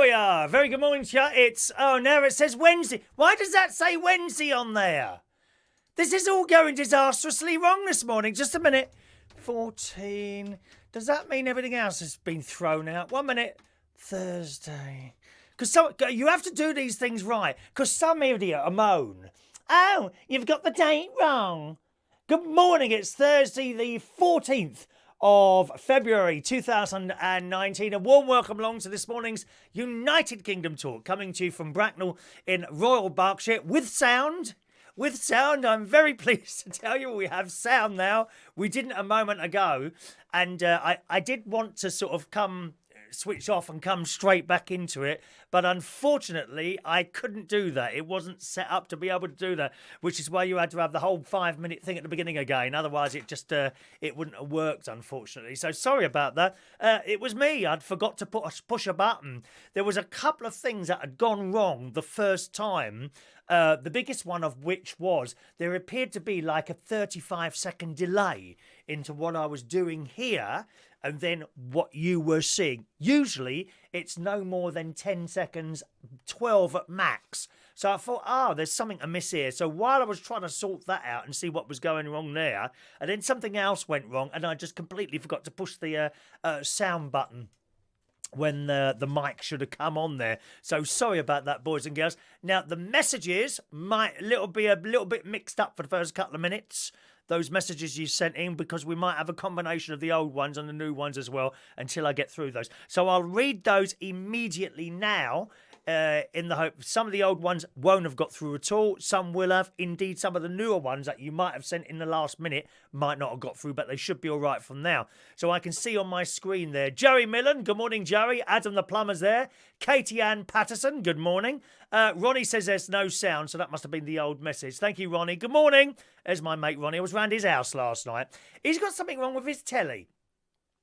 we are. Very good morning to you. It's, now it says Wednesday. Why does that say Wednesday on there? This is all going disastrously wrong this morning. Just a minute. 14. Does that mean everything else has been thrown out? 1 minute. Thursday. Because you have to do these things right. Because some idiot will moan. Oh, you've got the date wrong. Good morning. It's Thursday the 14th of February 2019. A warm welcome along to this morning's United Kingdom talk, coming to you from Bracknell in Royal Berkshire with sound. With sound, I'm very pleased to tell you we have sound now. We didn't a moment ago, and I did want to sort of switch off and come straight back into it, but unfortunately I couldn't do that. It wasn't set up to be able to do that, which is why you had to have the whole 5-minute thing at the beginning again. Otherwise it just it wouldn't have worked, unfortunately. So sorry about that. It was me. I'd forgot to push a button. There was a couple of things that had gone wrong the first time. The biggest one of which was there appeared to be like a 35-second delay into what I was doing here and then what you were seeing. Usually it's no more than 10 seconds, 12 at max. So I thought, there's something amiss here. So while I was trying to sort that out and see what was going wrong there, and then something else went wrong and I just completely forgot to push the sound button when the mic should have come on there. So sorry about that, boys and girls. Now, the messages might be a little bit mixed up for the first couple of minutes, those messages you sent in, because we might have a combination of the old ones and the new ones as well until I get through those. So I'll read those immediately now, in the hope some of the old ones won't have got through at all. Some will have. Indeed, some of the newer ones that you might have sent in the last minute might not have got through, but they should be all right from now. So I can see on my screen there, Jerry Millen, good morning, Jerry. Adam the plumber's there. Katie Ann Patterson, good morning. Ronnie says there's no sound, so that must have been the old message. Thank you, Ronnie. Good morning. There's my mate Ronnie. I was round his house last night. He's got something wrong with his telly.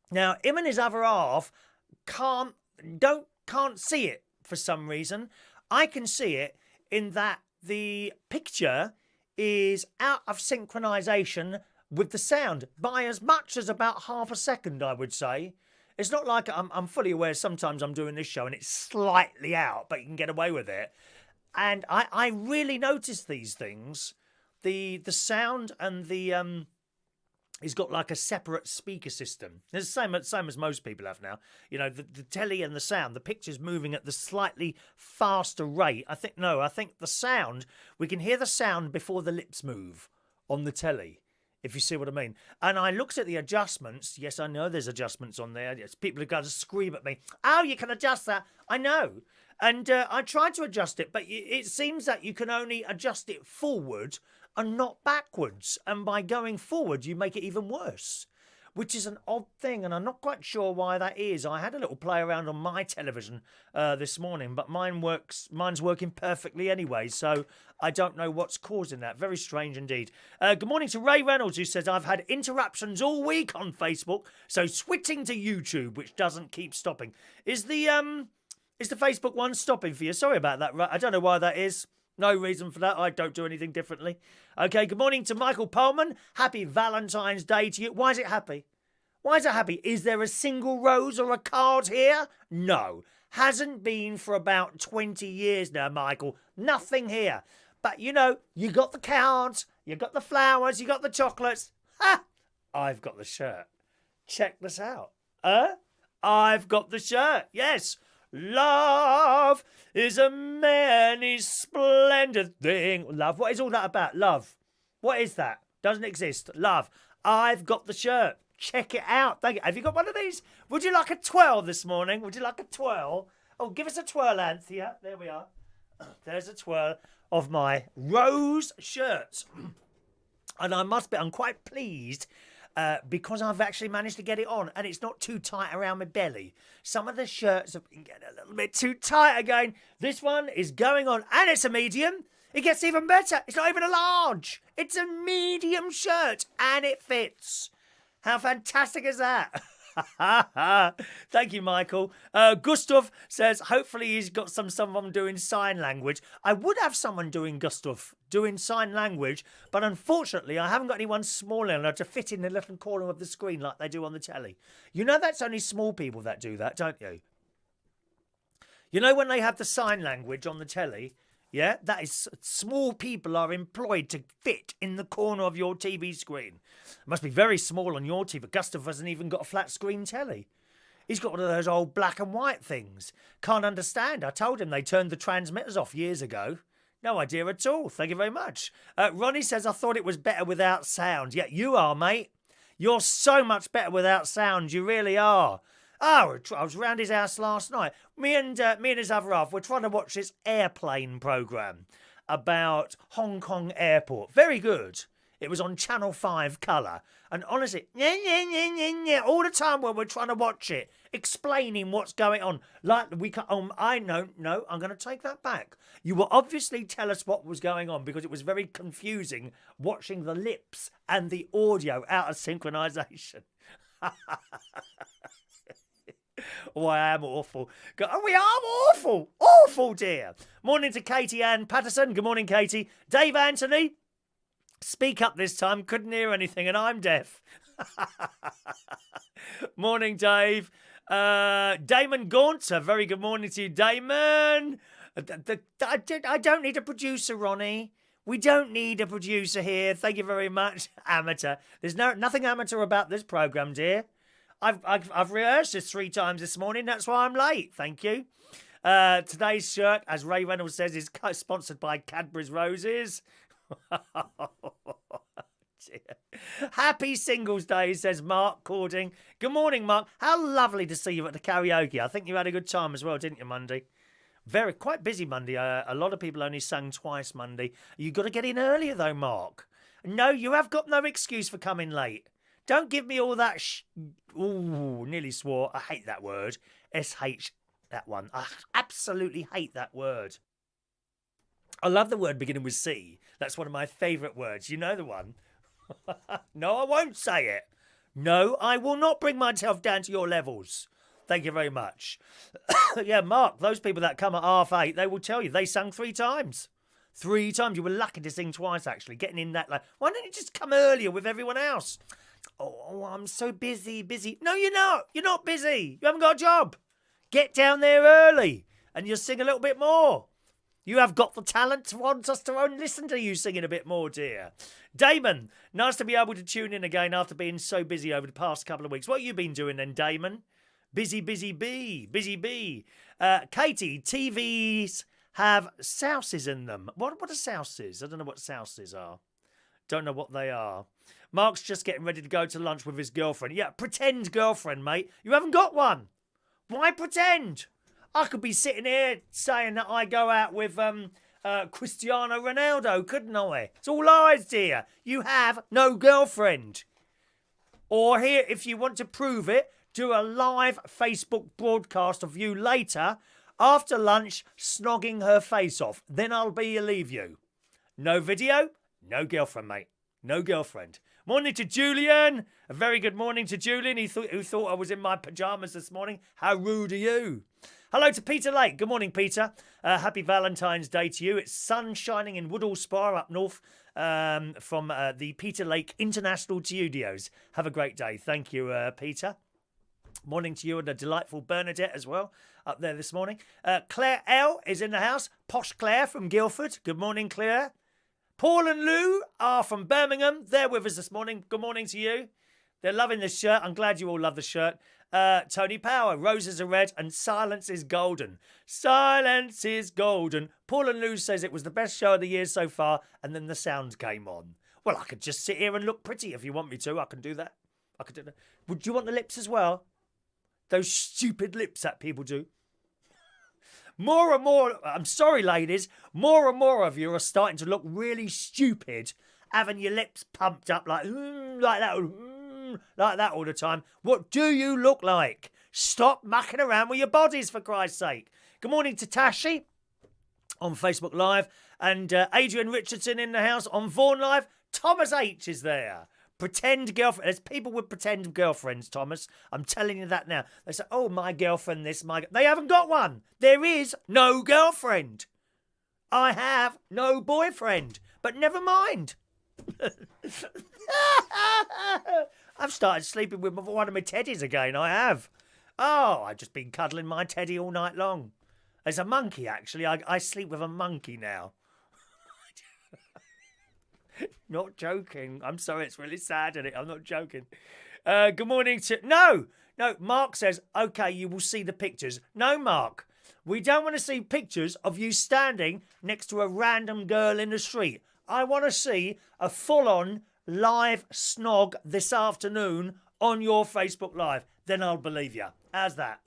Now, him and his other half can't see it for some reason. I can see it in that the picture is out of synchronization with the sound by as much as about half a second, I would say. It's not like I'm fully aware sometimes I'm doing this show and it's slightly out, but you can get away with it. And I really notice these things. The sound and the he's got like a separate speaker system. It's the same as most people have now. You know, the telly and the sound, the picture's moving at the slightly faster rate. I think the sound, we can hear the sound before the lips move on the telly, if you see what I mean. And I looked at the adjustments. Yes, I know there's adjustments on there. Yes, people are going to scream at me. Oh, you can adjust that. I know. And I tried to adjust it, but it seems that you can only adjust it forward and not backwards. And by going forward, you make it even worse, which is an odd thing. And I'm not quite sure why that is. I had a little play around on my television this morning, but mine's working perfectly anyway. So I don't know what's causing that. Very strange indeed. Good morning to Ray Reynolds, who says, I've had interruptions all week on Facebook, so switching to YouTube, which doesn't keep stopping. Is the Facebook one stopping for you? Sorry about that. I don't know why that is. No reason for that. I don't do anything differently. Okay, good morning to Michael Pullman. Happy Valentine's Day to you. Why is it happy? Why is it happy? Is there a single rose or a card here? No. Hasn't been for about 20 years now, Michael. Nothing here. But, you know, you got the cards, you got the flowers, you got the chocolates. Ha! I've got the shirt. Check this out. I've got the shirt. Yes. Love is a many splendid thing. Love. What is all that about? Love. What is that? Doesn't exist. Love. I've got the shirt. Check it out. Thank you. Have you got one of these? Would you like a twirl this morning? Would you like a twirl? Oh, give us a twirl, Anthea. There we are. There's a twirl of my rose shirt. And I'm quite pleased because I've actually managed to get it on and it's not too tight around my belly. Some of the shirts have been getting a little bit too tight again. This one is going on and it's a medium. It gets even better. It's not even a large. It's a medium shirt and it fits. How fantastic is that? Thank you, Michael. Gustav says, hopefully he's got someone doing sign language. I would have someone doing sign language, but unfortunately I haven't got anyone small enough to fit in the little corner of the screen like they do on the telly. You know that's only small people that do that, don't you? You know when they have the sign language on the telly? Yeah, that is small people are employed to fit in the corner of your TV screen. It must be very small on your TV. Gustav hasn't even got a flat screen telly. He's got one of those old black and white things. Can't understand. I told him they turned the transmitters off years ago. No idea at all. Thank you very much. Ronnie says, I thought it was better without sound. Yeah, you are, mate. You're so much better without sound. You really are. Oh, I was round his house last night. Me and his other half were trying to watch this airplane programme about Hong Kong Airport. Very good. It was on Channel 5 colour. And honestly, all the time when we're trying to watch it, explaining what's going on. Like, we can't, I'm going to take that back. You will obviously tell us what was going on because it was very confusing watching the lips and the audio out of synchronisation. Oh, I am awful. We are awful. Awful, dear. Morning to Katie Ann Patterson. Good morning, Katie. Dave Anthony. Speak up this time. Couldn't hear anything and I'm deaf. Morning, Dave. Damon Gaunter. Very good morning to you, Damon. I don't need a producer, Ronnie. We don't need a producer here. Thank you very much. Amateur. There's nothing amateur about this programme, dear. I've rehearsed this 3 times this morning. That's why I'm late. Thank you. Today's shirt, as Ray Reynolds says, is sponsored by Cadbury's Roses. Happy Singles Day, says Mark Cording. Good morning, Mark. How lovely to see you at the karaoke. I think you had a good time as well, didn't you, Monday? Quite busy Monday. A lot of people only sang twice Monday. You got to get in earlier though, Mark. No, you have got no excuse for coming late. Don't give me all that Ooh, nearly swore. I hate that word. SH, that one. I absolutely hate that word. I love the word beginning with C. That's one of my favourite words. You know the one? No, I won't say it. No, I will not bring myself down to your levels. Thank you very much. Yeah, Mark, those people that come at 8:30, they will tell you they sang 3 times. 3 times. You were lucky to sing twice, actually. Getting in that, like, why don't you just come earlier with everyone else? Oh, I'm so busy. No, you're not. You're not busy. You haven't got a job. Get down there early and you'll sing a little bit more. You have got the talent to want us to listen to you singing a bit more, dear. Damon, nice to be able to tune in again after being so busy over the past couple of weeks. What have you been doing then, Damon? Busy bee. Katie, TVs have souses in them. What are souses? I don't know what souses are. Don't know what they are. Mark's just getting ready to go to lunch with his girlfriend. Yeah, pretend girlfriend, mate. You haven't got one. Why pretend? I could be sitting here saying that I go out with Cristiano Ronaldo, couldn't I? It's all lies, dear. You have no girlfriend. Or here, if you want to prove it, do a live Facebook broadcast of you later, after lunch, snogging her face off. Then I'll believe you. No video? No girlfriend, mate. No girlfriend. Morning to Julian. A very good morning to Julian, who thought I was in my pyjamas this morning. How rude are you? Hello to Peter Lake. Good morning, Peter. Happy Valentine's Day to you. It's sun shining in Woodall Spa up north from the Peter Lake International Studios. Have a great day. Thank you, Peter. Morning to you and the delightful Bernadette as well up there this morning. Claire L is in the house. Posh Claire from Guildford. Good morning, Claire. Paul and Lou are from Birmingham. They're with us this morning. Good morning to you. They're loving this shirt. I'm glad you all love the shirt. Tony Power, roses are red and silence is golden. Silence is golden. Paul and Lou says it was the best show of the year so far, and then the sound came on. Well, I could just sit here and look pretty if you want me to. I can do that. Would you want the lips as well? Those stupid lips that people do. More and more, I'm sorry, ladies, more and more of you are starting to look really stupid, having your lips pumped up like that all the time. What do you look like? Stop mucking around with your bodies, for Christ's sake. Good morning to Tashi on Facebook Live, and Adrian Richardson in the house on Vaughan Live. Thomas H is there. Pretend girlfriend. There's people with pretend girlfriends, Thomas. I'm telling you that now. They say, oh, my girlfriend, this, my... They haven't got one. There is no girlfriend. I have no boyfriend. But never mind. I've started sleeping with one of my teddies again. I have. Oh, I've just been cuddling my teddy all night long. There's a monkey, actually. I sleep with a monkey now. Not joking. I'm sorry, it's really sad, isn't it? I'm not joking. Good morning to... No, Mark says, okay, you will see the pictures. No, Mark, we don't want to see pictures of you standing next to a random girl in the street. I want to see a full-on live snog this afternoon on your Facebook Live. Then I'll believe you. How's that?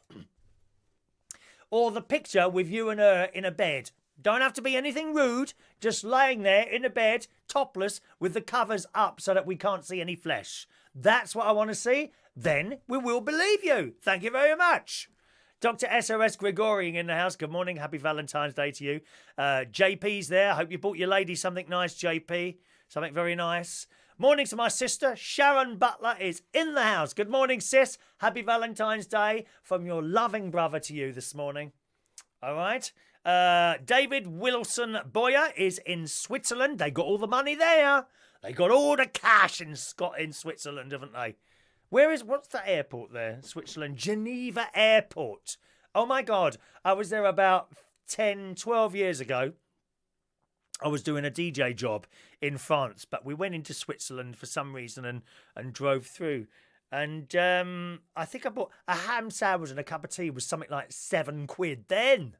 Or the picture with you and her in a bed. Don't have to be anything rude. Just laying there in a bed, topless, with the covers up so that we can't see any flesh. That's what I want to see. Then we will believe you. Thank you very much. Dr. SOS Gregorian in the house. Good morning. Happy Valentine's Day to you. JP's there. Hope you bought your lady something nice, JP. Something very nice. Morning to my sister. Sharon Butler is in the house. Good morning, sis. Happy Valentine's Day from your loving brother to you this morning. All right. David Wilson Boyer is in Switzerland. They got all the money there. They got all the cash in Switzerland, haven't they? What's the airport there? Switzerland. Geneva Airport. Oh my God. I was there about 10, 12 years ago. I was doing a DJ job in France, but we went into Switzerland for some reason and drove through. And I think I bought a ham sandwich and a cup of tea was something like £7 then.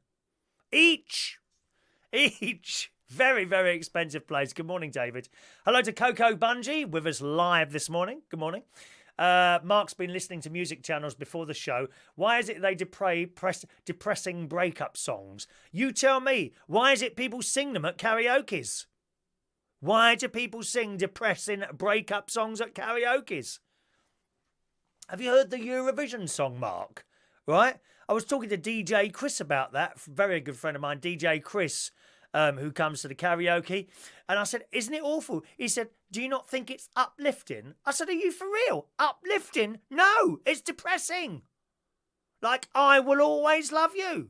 Each. Very, very expensive place. Good morning, David. Hello to Coco Bungie with us live this morning. Good morning. Mark's been listening to music channels before the show. Why is it they depressing breakup songs? You tell me. Why is it people sing them at karaoke's? Why do people sing depressing breakup songs at karaoke's? Have you heard the Eurovision song, Mark? Right? I was talking to DJ Chris about that. Very good friend of mine, DJ Chris, who comes to the karaoke. And I said, isn't it awful? He said, do you not think it's uplifting? I said, are you for real? Uplifting? No, it's depressing. Like, I will always love you.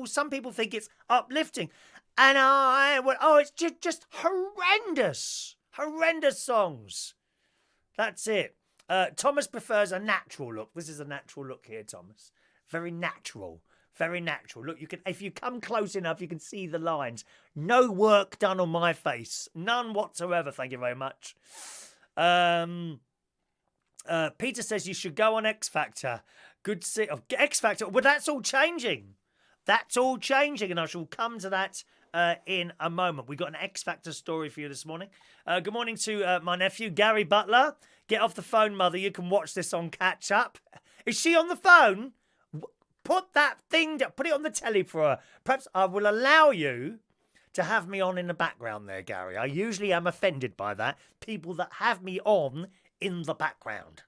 Some people think it's uplifting. And it's just horrendous. Horrendous songs. That's it. Thomas prefers a natural look. This is a natural look here, Thomas. Very natural. Very natural. Look, if you come close enough, you can see the lines. No work done on my face. None whatsoever. Thank you very much. Peter says you should go on X Factor. Good to see. Oh, X Factor. Well, that's all changing. That's all changing, and I shall come to that in a moment. We've got an X Factor story for you this morning. Good morning to my nephew, Gary Butler. Get off the phone, mother. You can watch this on Catch Up. Is she on the phone? Put it on the telly for her. Perhaps I will allow you to have me on in the background there, Gary. I usually am offended by that. People that have me on in the background.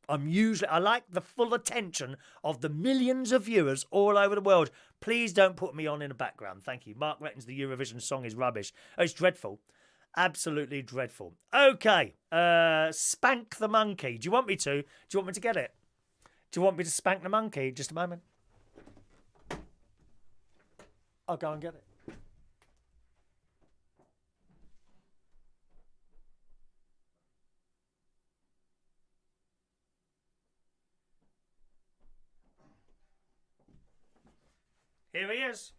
I like the full attention of the millions of viewers all over the world. Please don't put me on in the background. Thank you. Mark reckons the Eurovision song is rubbish. Oh, it's dreadful. Absolutely dreadful. Okay. Spank the monkey. Do you want me to? Do you want me to get it? Do you want me to spank the monkey? Just a moment. I'll go and get it. Here he is.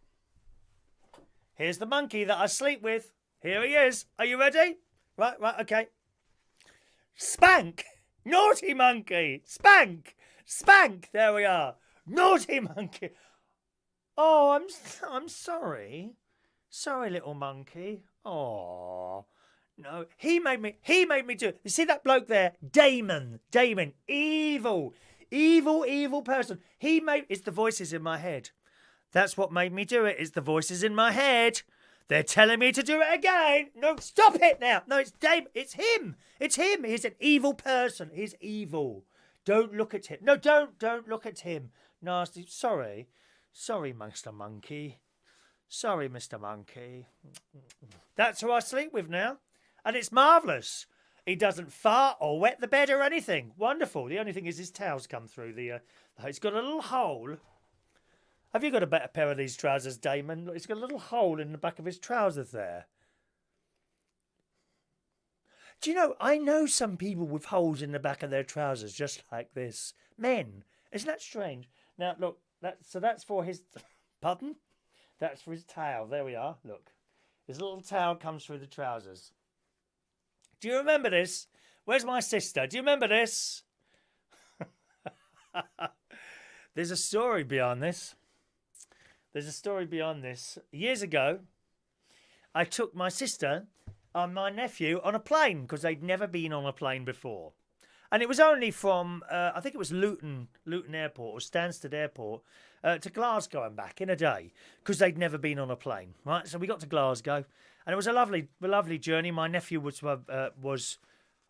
Here's the monkey that I sleep with. Here he is. Are you ready? Right, okay. Spank! Naughty monkey! Spank! Spank! There we are. Naughty monkey! Oh, I'm sorry. Sorry, little monkey. Oh, no. He made me do it. You see that bloke there? Damon. Evil person. It's the voices in my head. That's what made me do it. It's the voices in my head. They're telling me to do it again. No, stop it now. No, it's Damon. It's him. It's him. He's an evil person. He's evil. Don't look at him. No, don't look at him. Nasty. Sorry, Mr. Monkey. Sorry, Mr. Monkey. That's who I sleep with now. And it's marvellous. He doesn't fart or wet the bed or anything. Wonderful. The only thing is his towels come through it's got a little hole. Have you got a better pair of these trousers, Damon? Look, it's got a little hole in the back of his trousers there. Do you know, I know some people with holes in the back of their trousers just like this. Men. Isn't that strange? Now, look, that's for his... Pardon? That's for his tail. There we are. Look. His little tail comes through the trousers. Do you remember this? Where's my sister? Do you remember this? There's a story beyond this. Years ago, I took my sister and my nephew on a plane because they'd never been on a plane before. And it was only from, I think it was Luton Airport or Stansted Airport to Glasgow and back in a day because they'd never been on a plane, right? So we got to Glasgow and it was a lovely journey. My nephew was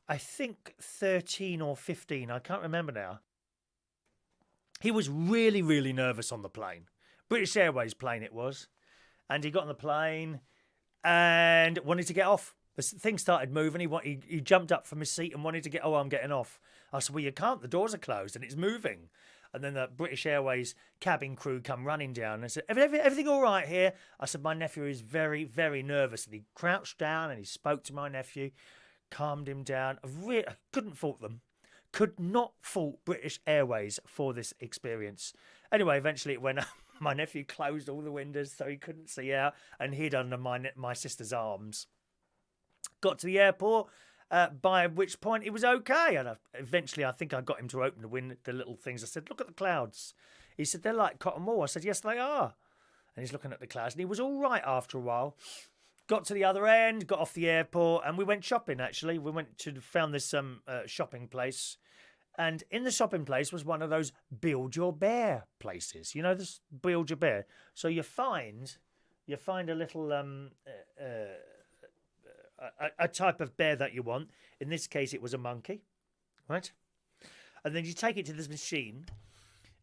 I think 13 or 15. I can't remember now. He was really, really nervous on the plane. British Airways plane it was. And he got on the plane and wanted to get off. The thing started moving. He jumped up from his seat and wanted to get, I'm getting off. I said, well, you can't. The doors are closed and it's moving. And then the British Airways cabin crew come running down and said, everything all right here? I said, my nephew is very, very nervous. And he crouched down and he spoke to my nephew, calmed him down. I couldn't fault them. Could not fault British Airways for this experience. Anyway, eventually it went up. My nephew closed all the windows so he couldn't see out and hid under my sister's arms. Got to the airport, by which point it was okay. And eventually I think I got him to open the little things. I said, look at the clouds. He said, they're like cotton wool. I said, yes, they are. And he's looking at the clouds. And he was all right after a while. Got to the other end, got off the airport, and we went shopping, actually. We found this shopping place. And in the shopping place was one of those Build Your Bear places. You know, this Build Your Bear. So you find a little a type of bear that you want. In this case, it was a monkey, right? And then you take it to this machine,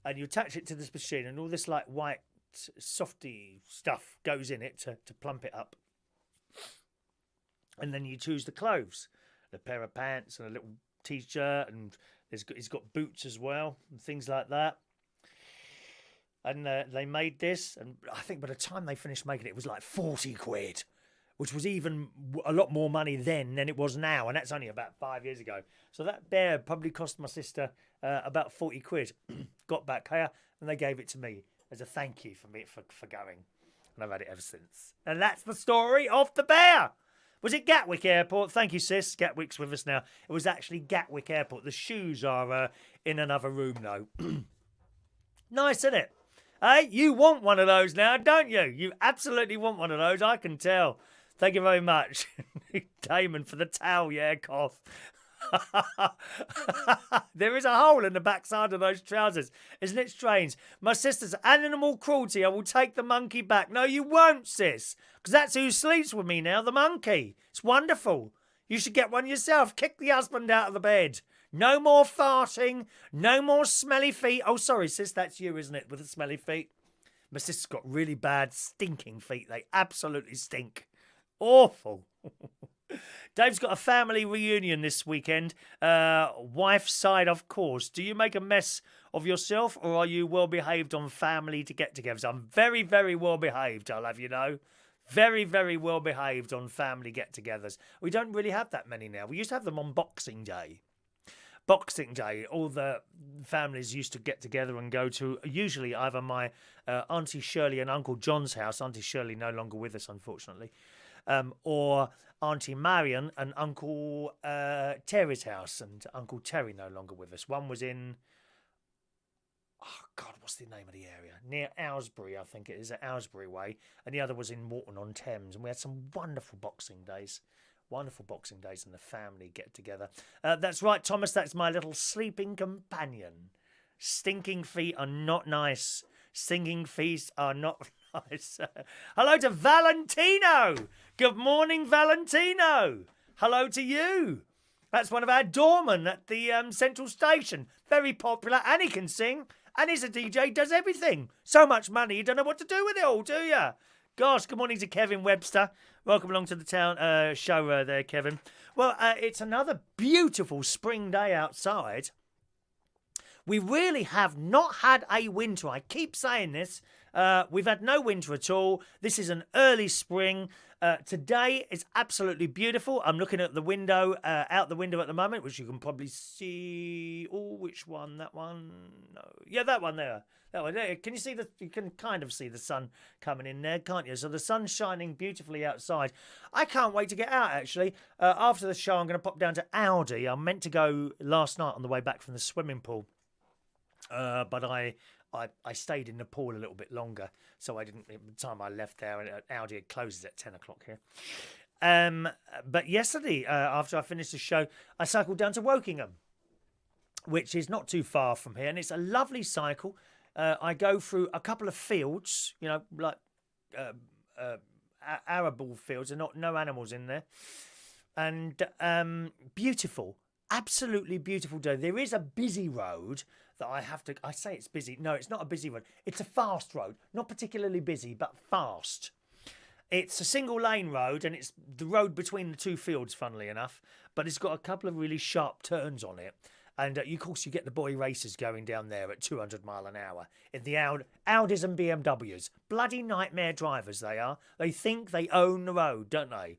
and you attach it to this machine, and all this like white softy stuff goes in it to plump it up. And then you choose the clothes, a pair of pants and a little t-shirt, and he's got boots as well and things like that. And they made this, and I think by the time they finished making it, it was like 40 quid, which was even a lot more money then than it was now, and that's only about 5 years ago. So that bear probably cost my sister about 40 quid. Got back here, and they gave it to me as a thank you for going. And I've had it ever since. And that's the story of the bear. Was it Gatwick Airport? Thank you, sis. Gatwick's with us now. It was actually Gatwick Airport. The shoes are in another room, though. Nice, isn't it? Hey, you want one of those now, don't you? You absolutely want one of those, I can tell. Thank you very much. Damon for the towel, yeah, cough. There is a hole in the backside of those trousers. Isn't it strange? My sister's animal cruelty. I will take the monkey back. No, you won't, sis. Because that's who sleeps with me now, the monkey. It's wonderful. You should get one yourself. Kick the husband out of the bed. No more farting. No more smelly feet. Oh, sorry, sis. That's you, isn't it, with the smelly feet? My sister's got really bad, stinking feet. They absolutely stink. Awful. Dave's got a family reunion this weekend. Wife's side, of course. Do you make a mess of yourself, or are you well behaved on family to get-togethers? I'm very, very well behaved, I'll have you know. Very, very well behaved on family get-togethers. We don't really have that many now. We used to have them on Boxing Day. Boxing Day, all the families used to get together and go to usually either my Auntie Shirley and Uncle John's house. Auntie Shirley no longer with us, unfortunately. Or Auntie Marion and Uncle Terry's house, and Uncle Terry no longer with us. One was in, what's the name of the area? Near Aylesbury, I think it is, at Aylesbury Way, and the other was in Morton-on-Thames. And we had some wonderful Boxing Days. Wonderful Boxing Days and the family get together. That's right, Thomas, that's my little sleeping companion. Stinking feet are not nice. Singing feet are not nice. Hello to Valentino. Good morning, Valentino. Hello to you. That's one of our doormen at the Central Station. Very popular, and he can sing, and he's a DJ, does everything. So much money, you don't know what to do with it all, do you? Gosh, good morning to Kevin Webster. Welcome along to the town show there, Kevin. Well, it's another beautiful spring day outside. We really have not had a winter. I keep saying this. We've had no winter at all. This is an early spring. Today is absolutely beautiful. I'm looking at the window, out the window at the moment, which you can probably see. Oh, which one? That one? No. Yeah, that one there. That one there. Can you see you can kind of see the sun coming in there, can't you? So the sun's shining beautifully outside. I can't wait to get out, actually. After the show, I'm going to pop down to Aldi. I meant to go last night on the way back from the swimming pool. But I stayed in the pool a little bit longer, so I didn't. By the time I left there, and Aldi closes at 10 o'clock here. But yesterday, after I finished the show, I cycled down to Wokingham, which is not too far from here, and it's a lovely cycle. I go through a couple of fields, like arable fields, and no animals in there, and beautiful. Absolutely beautiful day. There is a busy road that I say it's busy. No, it's not a busy road. It's a fast road. Not particularly busy, but fast. It's a single lane road, and it's the road between the two fields, funnily enough. But it's got a couple of really sharp turns on it. And of course, you get the boy racers going down there at 200 mile an hour in the Audis and BMWs. Bloody nightmare drivers they are. They think they own the road, don't they?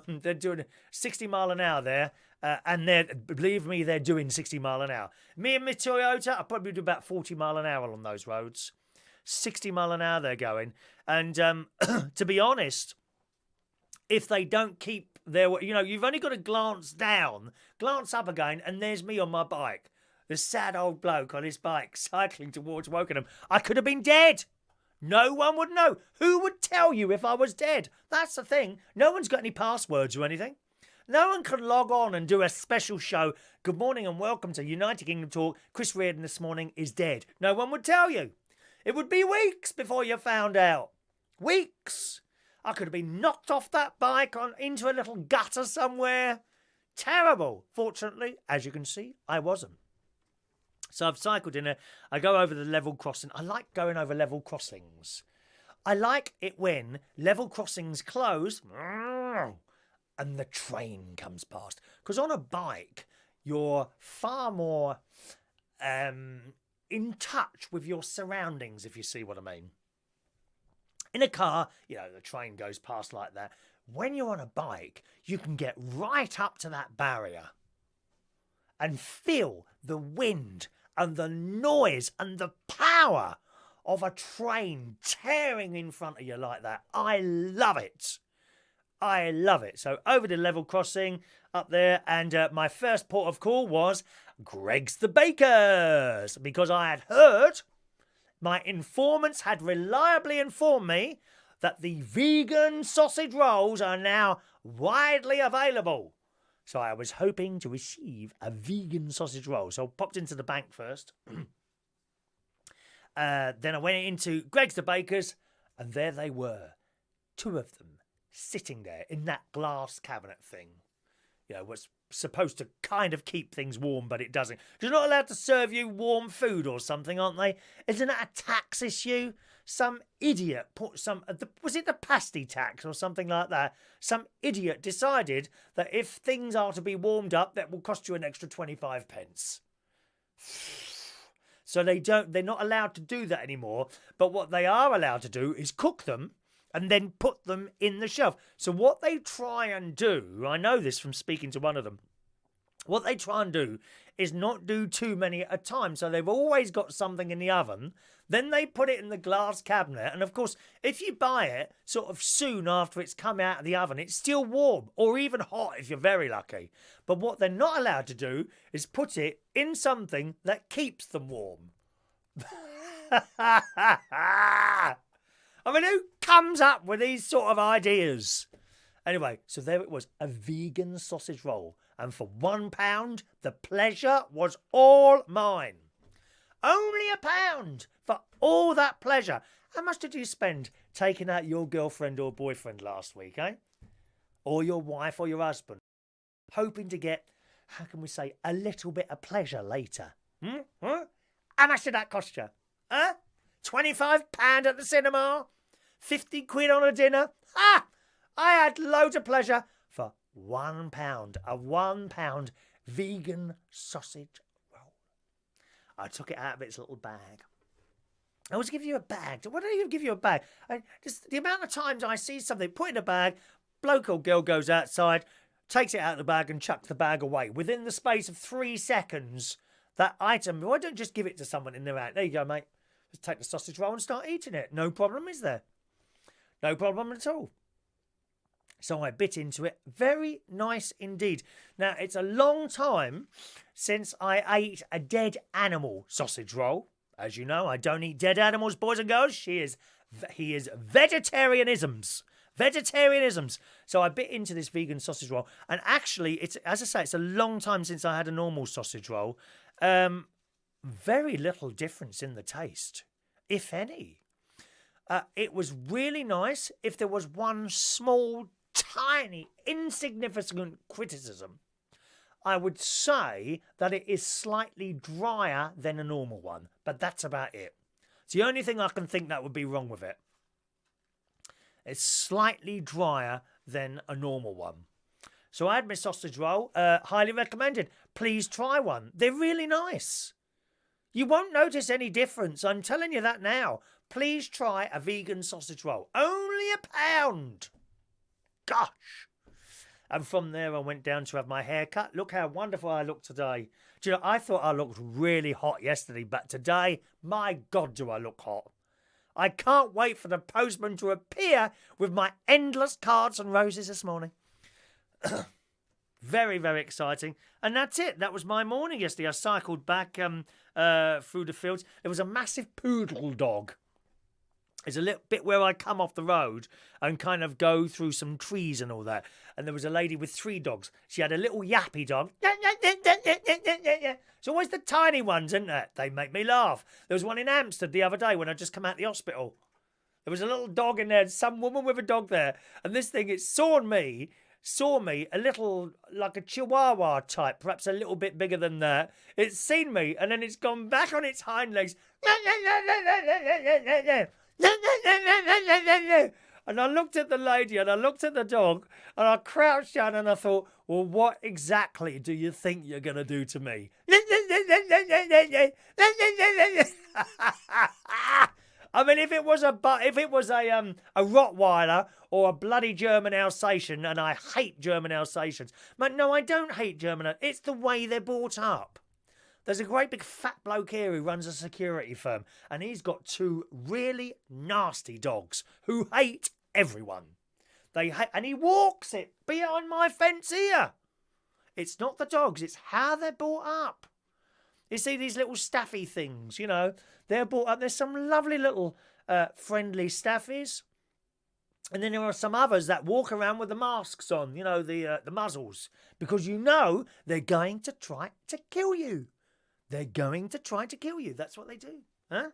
They're doing 60 mile an hour there. And believe me, they're doing 60 mile an hour. Me and my Toyota, I probably do about 40 mile an hour on those roads. 60 mile an hour they're going. And to be honest, if they don't keep their... you've only got to glance down, glance up again, and there's me on my bike. The sad old bloke on his bike cycling towards Wokingham. I could have been dead. No one would know. Who would tell you if I was dead? That's the thing. No one's got any passwords or anything. No one can log on and do a special show. Good morning and welcome to United Kingdom Talk. Chris Reardon this morning is dead. No one would tell you. It would be weeks before you found out. Weeks. I could have been knocked off that bike into a little gutter somewhere. Terrible. Fortunately, as you can see, I wasn't. So I've cycled in I go over the level crossing. I like going over level crossings. I like it when level crossings close and the train comes past. Because on a bike, you're far more in touch with your surroundings, if you see what I mean. In a car, the train goes past like that. When you're on a bike, you can get right up to that barrier and feel the wind and the noise and the power of a train tearing in front of you like that. I love it. I love it. So over the level crossing up there, and my first port of call was Gregg's the Bakers, because I had heard, my informants had reliably informed me that the vegan sausage rolls are now widely available. So I was hoping to receive a vegan sausage roll. So I popped into the bank first. Then I went into Gregg's the Bakers, and there they were. Two of them sitting there in that glass cabinet thing. What's supposed to kind of keep things warm, but it doesn't. They're not allowed to serve you warm food or something, aren't they? Isn't that a tax issue? Some idiot put was it the pasty tax or something like that? Some idiot decided that if things are to be warmed up, that will cost you an extra 25 pence. So they're not allowed to do that anymore. But what they are allowed to do is cook them and then put them in the shelf. So what they try and do, I know this from speaking to one of them, what they try and do is not do too many at a time. So they've always got something in the oven. Then they put it in the glass cabinet. And of course, if you buy it sort of soon after it's come out of the oven, it's still warm or even hot if you're very lucky. But what they're not allowed to do is put it in something that keeps them warm. I mean, who comes up with these sort of ideas? Anyway, so there it was, a vegan sausage roll. And for £1, the pleasure was all mine. Only £1 for all that pleasure. How much did you spend taking out your girlfriend or boyfriend last week, eh? Or your wife or your husband? Hoping to get, how can we say, a little bit of pleasure later. Huh? How much did that cost you? Huh? £25 at the cinema? 50 quid on a dinner? Ah! I had loads of pleasure for £1. A £1 vegan sausage roll. I took it out of its little bag. I always give you a bag. Why don't I even give you a bag? Just the amount of times I see something, put in a bag, Bloke or girl goes outside, takes it out of the bag and chucks the bag away. Within the space of 3 seconds, that item, why don't you just give it to someone in their out? There you go, mate. Just take the sausage roll and start eating it. No problem, is there? No problem at all. So I bit into it. Very nice indeed. Now, it's a long time since I ate a dead animal sausage roll. As you know, I don't eat dead animals, boys and girls. He is vegetarianisms. Vegetarianisms. So I bit into this vegan sausage roll. And actually, it's, as I say, it's a long time since I had a normal sausage roll. Very little difference in the taste, if any. It was really nice. If there was one small, tiny, insignificant criticism, I would say that it is slightly drier than a normal one. But that's about it. It's the only thing I can think that would be wrong with it. It's slightly drier than a normal one. So I had my sausage roll. Highly recommended. Please try one. They're really nice. You won't notice any difference. I'm telling you that now. Please try a vegan sausage roll. Only £1. Gosh. And from there, I went down to have my hair cut. Look how wonderful I look today. Do you know, I thought I looked really hot yesterday, but today, my God, do I look hot. I can't wait for the postman to appear with my endless cards and roses this morning. Very, very exciting. And that's it. That was my morning yesterday. I cycled back through the fields. There was a massive poodle dog. There's a little bit where I come off the road and kind of go through some trees and all that. And there was a lady with 3 dogs. She had a little yappy dog. It's always the tiny ones, isn't it? They make me laugh. There was one in Amsterdam the other day when I just come out of the hospital. There was a little dog in there, some woman with a dog there. And this thing, it saw me, a little, like a chihuahua type, perhaps a little bit bigger than that. It's seen me, and then it's gone back on its hind legs. And I looked at the lady and I looked at the dog and I crouched down and I thought, well, what exactly do you think you're going to do to me? I mean, if it was a Rottweiler or a bloody German Alsatian, and I hate German Alsatians. But no, I don't hate German. It's the way they're brought up. There's a great big fat bloke here who runs a security firm, and he's got 2 really nasty dogs who hate everyone. And he walks it behind my fence here. It's not the dogs, it's how they're brought up. You see these little staffy things, you know, they're brought up. There's some lovely little friendly staffies. And then there are some others that walk around with the masks on, you know, the muzzles, because you know they're going to try to kill you. They're going to try to kill you. That's what they do. Huh?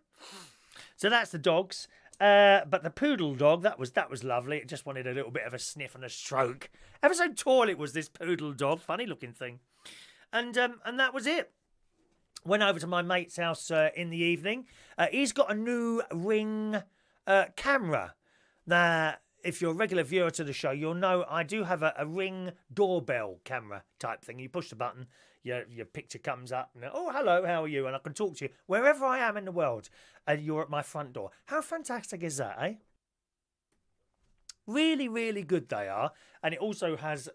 So that's the dogs. But the poodle dog, that was lovely. It just wanted a little bit of a sniff and a stroke. Ever so tall it was, this poodle dog. Funny looking thing. And that was it. Went over to my mate's house in the evening. He's got a new Ring camera. Now, if you're a regular viewer to the show, you'll know I do have a Ring doorbell camera type thing. You push the button, your picture comes up, and oh, hello, how are you? And I can talk to you wherever I am in the world, and you're at my front door. How fantastic is that, eh? Really, really good they are. And it also has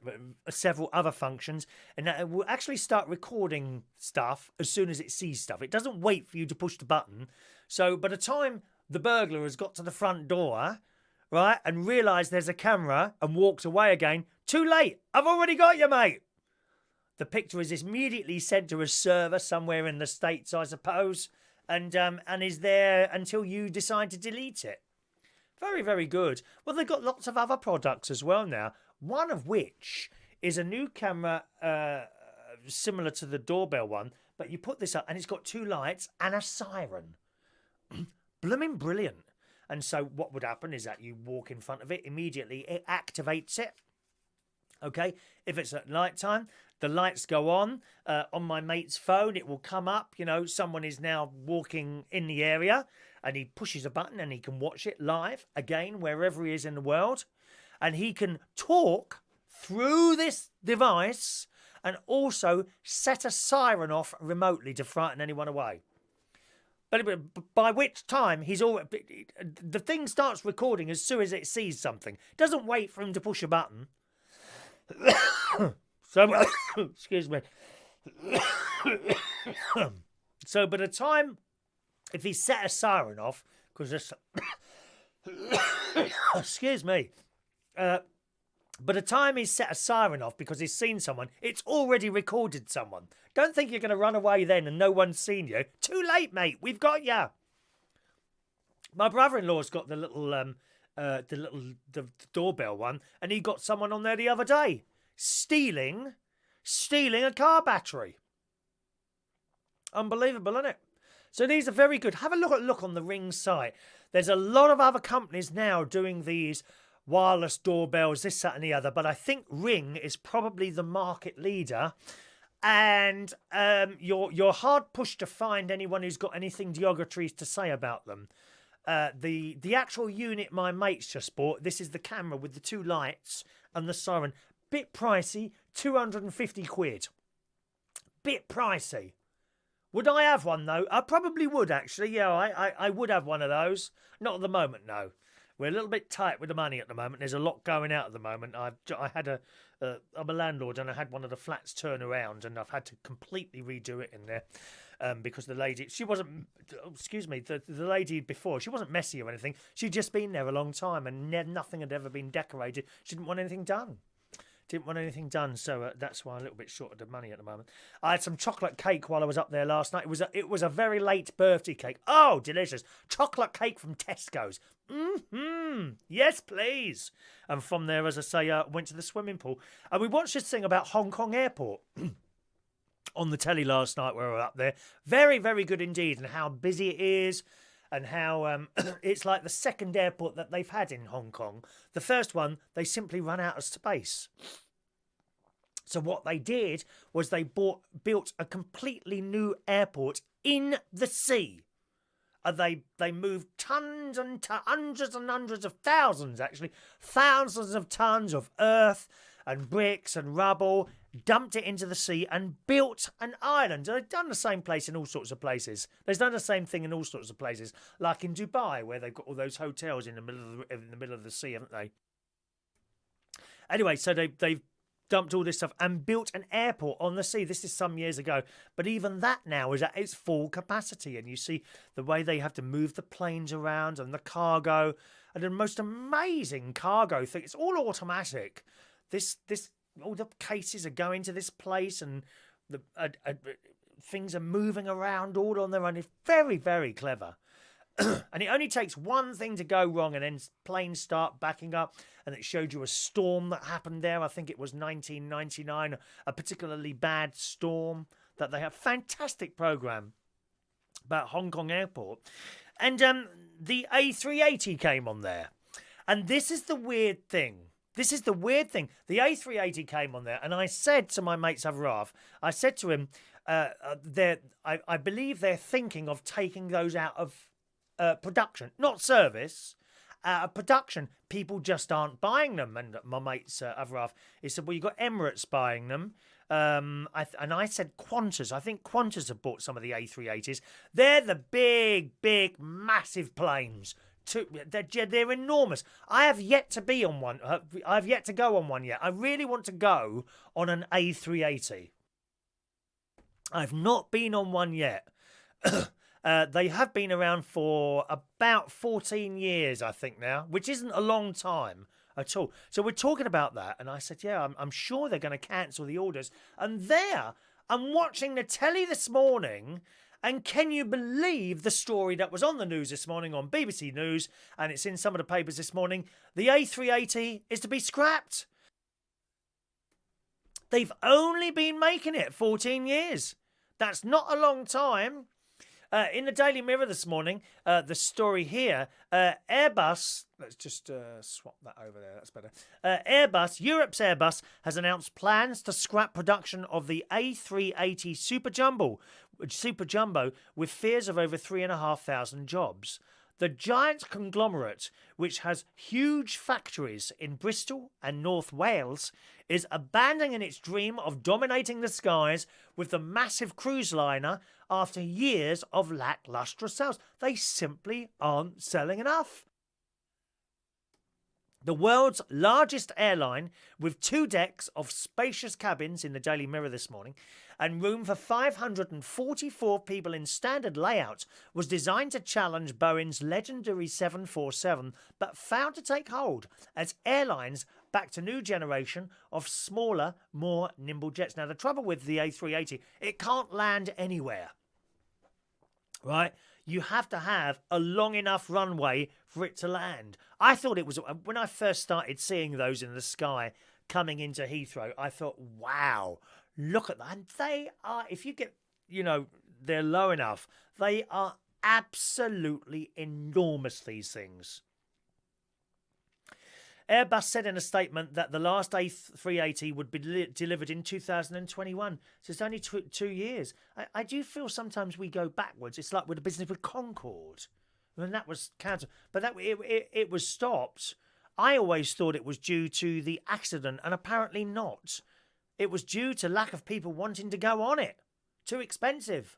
several other functions, and that it will actually start recording stuff as soon as it sees stuff. It doesn't wait for you to push the button. So by the time the burglar has got to the front door, right, and realised there's a camera and walks away again, too late. I've already got you, mate. The picture is immediately sent to a server somewhere in the States, I suppose, and is there until you decide to delete it. Very, very good. Well, they've got lots of other products as well now, one of which is a new camera similar to the doorbell one, but you put this up and it's got 2 lights and a siren. Blooming brilliant. And so what would happen is that you walk in front of it, immediately it activates it. Okay, if it's at night time, the lights go on my mate's phone. It will come up, you know, someone is now walking in the area, and he pushes a button and he can watch it live, again, wherever he is in the world. And he can talk through this device and also set a siren off remotely to frighten anyone away. But by which time he's already... The thing starts recording as soon as it sees something. It doesn't wait for him to push a button. So, excuse me. So by the time, if he set a siren off, because this... excuse me. By the time he's set a siren off because he's seen someone, it's already recorded someone. Don't think you're going to run away then and no one's seen you. Too late, mate. We've got you. My brother-in-law's got the doorbell one, and he got someone on there the other day stealing a car battery. Unbelievable, isn't it? So these are very good. Have a look on the Ring site. There's a lot of other companies now doing these wireless doorbells, this, that and the other, but I think Ring is probably the market leader, and you're hard pushed to find anyone who's got anything derogatory to say about them. The actual unit my mates just bought, this is the camera with the 2 lights and the siren, bit pricey, 250 quid. Bit pricey. Would I have one though? I probably would actually, yeah, I would have one of those. Not at the moment, no. We're a little bit tight with the money at the moment. There's a lot going out at the moment. I'm a landlord and I had one of the flats turn around and I've had to completely redo it in there because the lady, she wasn't, excuse me, the lady before, she wasn't messy or anything. She'd just been there a long time and nothing had ever been decorated. She didn't want anything done. So that's why I'm a little bit short of the money at the moment. I had some chocolate cake while I was up there last night. It was a very late birthday cake. Oh, delicious. Chocolate cake from Tesco's. Yes, please. And from there, as I say, went to the swimming pool. And we watched this thing about Hong Kong Airport on the telly last night where we were up there. Very, very good indeed. And how busy it is. And how it's like the second airport that they've had in Hong Kong. The first one, they simply ran out of space. So what they did was they built a completely new airport in the sea. They moved tons and hundreds and hundreds of thousands, actually, thousands of tons of earth and bricks and rubble, dumped it into the sea and built an island. They've done the same place in all sorts of places. They've done the same thing in all sorts of places, like in Dubai, where they've got all those hotels in the middle of the sea, haven't they? Anyway, so they've dumped all this stuff and built an airport on the sea. This is some years ago, but even that now is at its full capacity. And you see the way they have to move the planes around and the cargo, and the most amazing cargo thing. It's all automatic. This all the cases are going to this place, and the things are moving around all on their own. It's very, very clever. And it only takes one thing to go wrong, and then planes start backing up. And it showed you a storm that happened there. I think it was 1999, a particularly bad storm that they had. Fantastic program about Hong Kong Airport. And the A380 came on there. And this is the weird thing. The A380 came on there, and I said to my mates Avraf, I said to him, I believe they're thinking of taking those out of production, not service. Production, people just aren't buying them. And my mates Avraf, he said, well, you've got Emirates buying them. And I said Qantas. I think Qantas have bought some of the A380s. They're the big, massive planes. They're enormous. I have yet to be on one. I've yet to go on one yet. I really want to go on an A380. I've not been on one yet. They have been around for about 14 years, I think now, which isn't a long time at all. So we're talking about that. And I said, yeah, I'm sure they're going to cancel the orders. And there, I'm watching the telly this morning. And can you believe the story that was on the news this morning on BBC News, and it's in some of the papers this morning? The A380 is to be scrapped. They've only been making it 14 years. That's not a long time. In the Daily Mirror this morning, the story here, Airbus, let's just swap that over there, that's better. Europe's Airbus has announced plans to scrap production of the A380 Super Jumbo with fears of over 3,500 jobs. The giant conglomerate, which has huge factories in Bristol and North Wales, is abandoning its dream of dominating the skies with the massive cruise liner after years of lacklustre sales. They simply aren't selling enough. The world's largest airline, with 2 decks of spacious cabins in the Daily Mirror this morning, and room for 544 people in standard layout, was designed to challenge Boeing's legendary 747, but failed to take hold as airlines backed a new generation of smaller, more nimble jets. Now, the trouble with the A380, it can't land anywhere, right? You have to have a long enough runway for it to land. I thought it was, when I first started seeing those in the sky coming into Heathrow, I thought, wow, look at that. And they are, if you get, they're low enough, they are absolutely enormous, these things. Airbus said in a statement that the last A380 would be delivered in 2021. So it's only 2 years. I do feel sometimes we go backwards. It's like with the business with Concorde. And that was cancelled. But it was stopped. I always thought it was due to the accident, and apparently not. It was due to lack of people wanting to go on it. Too expensive.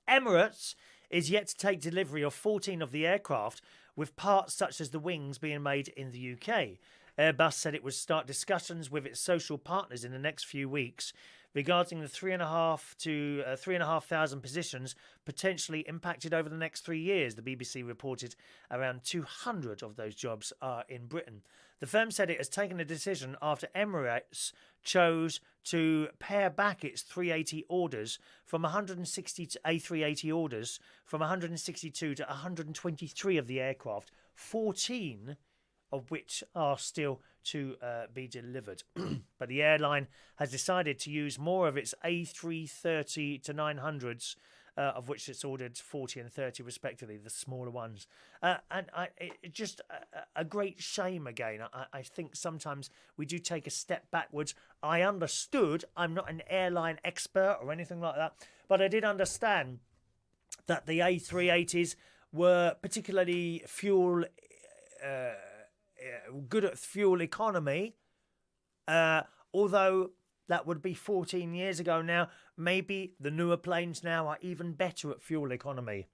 Emirates is yet to take delivery of 14 of the aircraft, with parts such as the wings being made in the UK. Airbus said it would start discussions with its social partners in the next few weeks regarding the 3,500 positions potentially impacted over the next 3 years. The BBC reported around 200 of those jobs are in Britain. The firm said it has taken a decision after Emirates chose to pare back its 380 orders from 160 to A380 orders from 162 to 123 of the aircraft, 14 of which are still to be delivered. But the airline has decided to use more of its A330 to 900s, of which it's ordered 40 and 30 respectively, the smaller ones. Just a great shame again. I think sometimes we do take a step backwards. I understood, I'm not an airline expert or anything like that, but I did understand that the A380s were particularly good at fuel economy, although that would be 14 years ago now. Maybe the newer planes now are even better at fuel economy.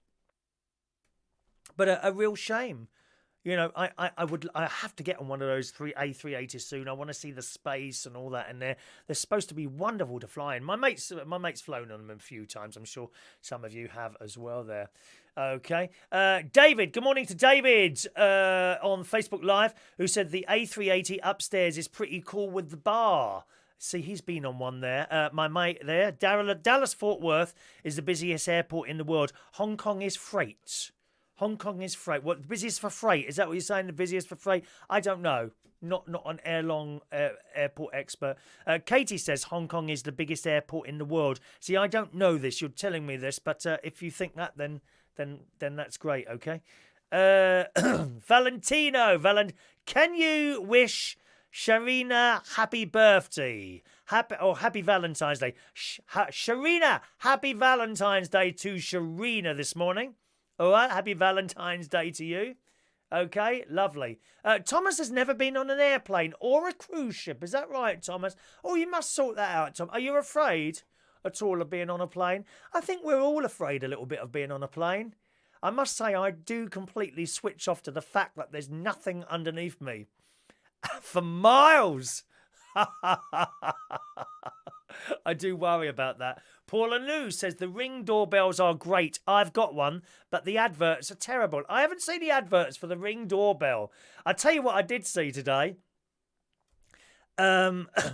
But a real shame. I have to get on one of those A380s soon. I want to see the space and all that in there. They're supposed to be wonderful to fly in. My mate's flown on them a few times. I'm sure some of you have as well there. Okay. David, good morning to David on Facebook Live, who said the A380 upstairs is pretty cool with the bar. See, he's been on one there. My mate there. Dallas-Fort Worth is the busiest airport in the world. Hong Kong is freight. Hong Kong is freight. What, the busiest for freight? Is that what you're saying, the busiest for freight? I don't know. Not an airport expert. Katie says Hong Kong is the biggest airport in the world. See, I don't know this. You're telling me this, but if you think that, then that's great, okay? Valentino, can you wish Sharina happy birthday? Happy Valentine's Day. Sharina, happy Valentine's Day to Sharina this morning. All right, happy Valentine's Day to you. Okay, lovely. Thomas has never been on an airplane or a cruise ship. Is that right, Thomas? Oh, you must sort that out, Tom. Are you afraid at all of being on a plane? I think we're all afraid a little bit of being on a plane. I must say I do completely switch off to the fact that there's nothing underneath me for miles. I do worry about that. Paula Lou says the Ring doorbells are great. I've got one, but the adverts are terrible. I haven't seen the adverts for the Ring doorbell. I tell you what I did see today.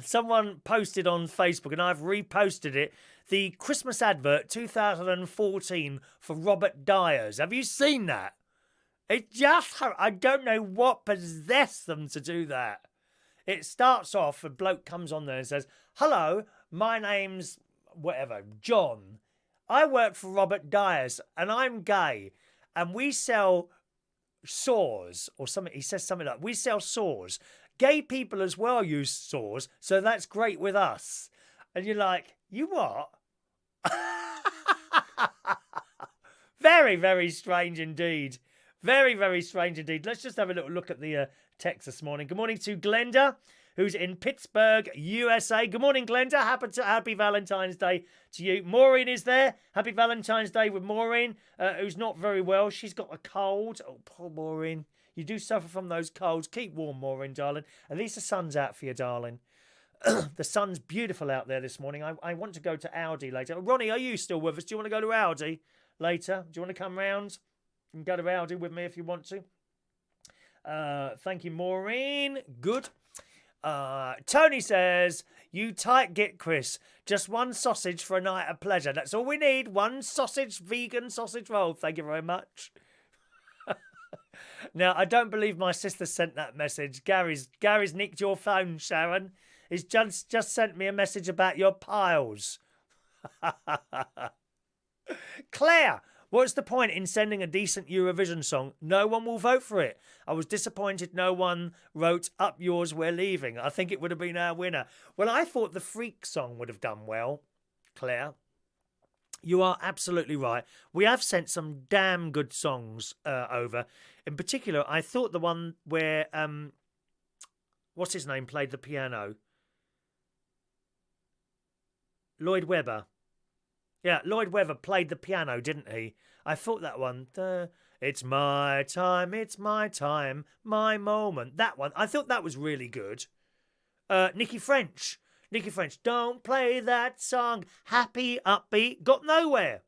Someone posted on Facebook, and I've reposted it, the Christmas advert 2014 for Robert Dyas. Have you seen that? I don't know what possessed them to do that. It starts off, a bloke comes on there and says, "Hello, my name's whatever, John. I work for Robert Dyas and I'm gay and we sell saws," or something. He says something like, "We sell saws. Gay people as well use saws, so that's great with us." And you're like, you what? Very, very strange indeed. Very, very strange indeed. Let's just have a little look at the text this morning. Good morning to Glenda, who's in Pittsburgh, USA. Good morning, Glenda. Happy Valentine's Day to you. Maureen is there. Happy Valentine's Day with Maureen, who's not very well. She's got a cold. Oh, poor Maureen. You do suffer from those colds. Keep warm, Maureen, darling. At least the sun's out for you, darling. The sun's beautiful out there this morning. I want to go to Aldi later. Ronnie, are you still with us? Do you want to go to Aldi later? Do you want to come round and go to Aldi with me if you want to? Thank you, Maureen. Good. Tony says, you tight git, Chris. Just one sausage for a night of pleasure. That's all we need. One vegan sausage roll. Thank you very much. Now, I don't believe my sister sent that message. Gary's nicked your phone, Sharon. He's just sent me a message about your piles. Claire, what's the point in sending a decent Eurovision song? No one will vote for it. I was disappointed no one wrote Up Yours We're Leaving. I think it would have been our winner. Well, I thought the Freak song would have done well, Claire. You are absolutely right. We have sent some damn good songs over. In particular, I thought the one where, what's his name, played the piano? Lloyd Webber. Yeah, Lloyd Webber played the piano, didn't he? I thought that one. It's my time, my moment. That one. I thought that was really good. Nicky French, don't play that song. Happy, upbeat, got nowhere.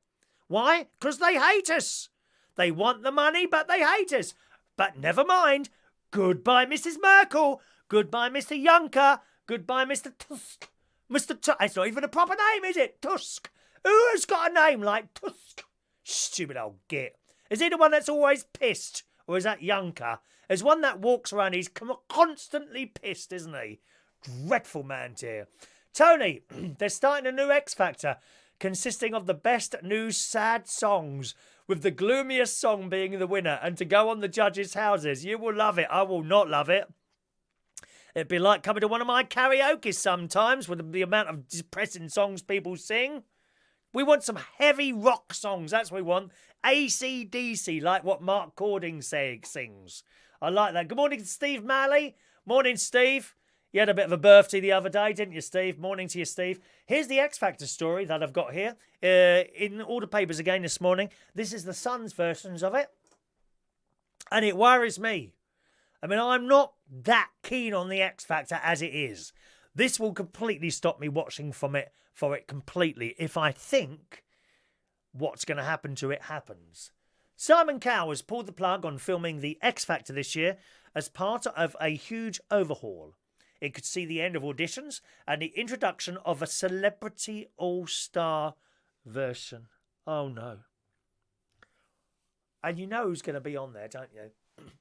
Why? Because they hate us. They want the money, but they hate us. But never mind. Goodbye, Mrs. Merkel. Goodbye, Mr. Juncker. Goodbye, Mr. Tusk. It's not even a proper name, is it? Tusk. Who has got a name like Tusk? Stupid old git. Is he the one that's always pissed? Or is that Juncker? There's one that walks around, he's constantly pissed, isn't he? Dreadful man, dear. Tony, they're starting a new X Factor consisting of the best new sad songs, with the gloomiest song being the winner, and to go on the judges' houses. You will love it. I will not love it. It'd be like coming to one of my karaoke sometimes with the amount of depressing songs people sing. We want some heavy rock songs. That's what we want. AC/DC, like what Mark Cording sings. I like that. Good morning to Steve Malley. Morning, Steve. You had a bit of a birthday the other day, didn't you, Steve? Morning to you, Steve. Here's the X Factor story that I've got here. In all the papers again this morning. This is the Sun's versions of it. And it worries me. I mean, I'm not that keen on the X Factor as it is. This will completely stop me watching for it completely if I think what's going to happen to it happens. Simon Cowell has pulled the plug on filming the X Factor this year as part of a huge overhaul. It could see the end of auditions and the introduction of a celebrity all-star version. Oh no. And you know who's going to be on there, don't you?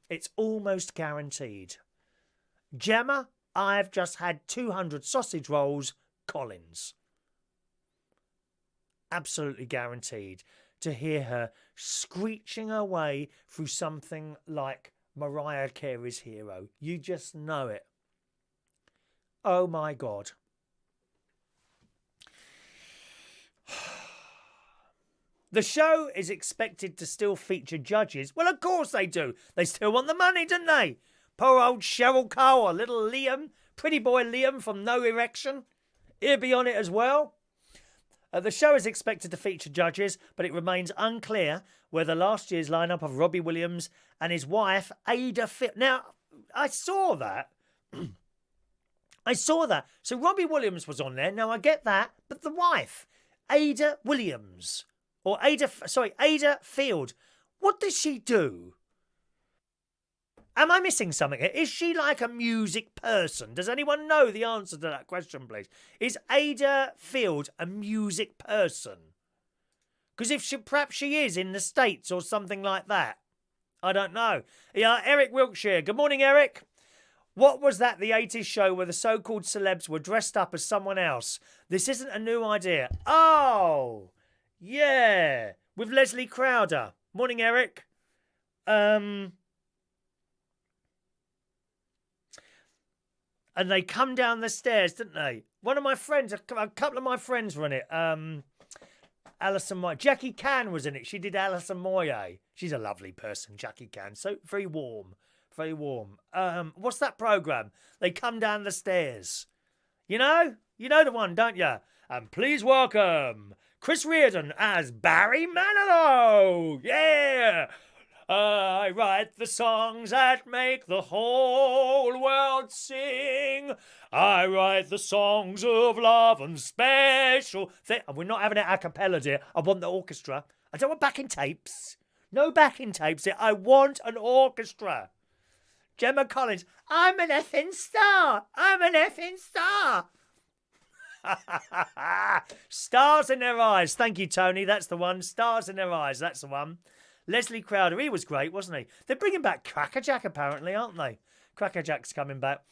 It's almost guaranteed. Gemma, I've just had 200 sausage rolls, Collins. Absolutely guaranteed to hear her screeching away through something like Mariah Carey's Hero. You just know it. Oh my God. The show is expected to still feature judges. Well, of course they do. They still want the money, don't they? Poor old Cheryl Cole, little Liam, pretty boy Liam from No Erection. He'll be on it as well. The show is expected to feature judges, but it remains unclear whether last year's lineup of Robbie Williams and his wife, Ada Fit. Now, I saw that. So Robbie Williams was on there. Now, I get that. But the wife, Ada Williams. Or Ada Field. What does she do? Am I missing something here? Is she like a music person? Does anyone know the answer to that question, please? Is Ada Field a music person? Because perhaps she is in the States or something like that. I don't know. Yeah, Eric Wiltshire. Good morning, Eric. What was that, the 80s show where the so-called celebs were dressed up as someone else? This isn't a new idea. Oh, yeah. With Leslie Crowder. Morning, Eric. And they come down the stairs, didn't they? One of my friends, a couple of my friends were in it. Alison Moyet. Jackie Can was in it. She did Alison Moyet. She's a lovely person, Jackie Can. So very warm. Very warm. What's that programme? They come down the stairs. You know? You know the one, don't you? And please welcome Chris Reardon as Barry Manilow. Yeah! I write the songs that make the whole world sing. I write the songs of love and special things. We're not having it a cappella, dear. I want the orchestra. I don't want backing tapes. No backing tapes here. I want an orchestra. Gemma Collins. I'm an effing star. I'm an effing star. Stars in their eyes. Thank you, Tony. That's the one. Stars in their eyes. That's the one. Leslie Crowder, he was great, wasn't he? They're bringing back Crackerjack, apparently, aren't they? Crackerjack's coming back.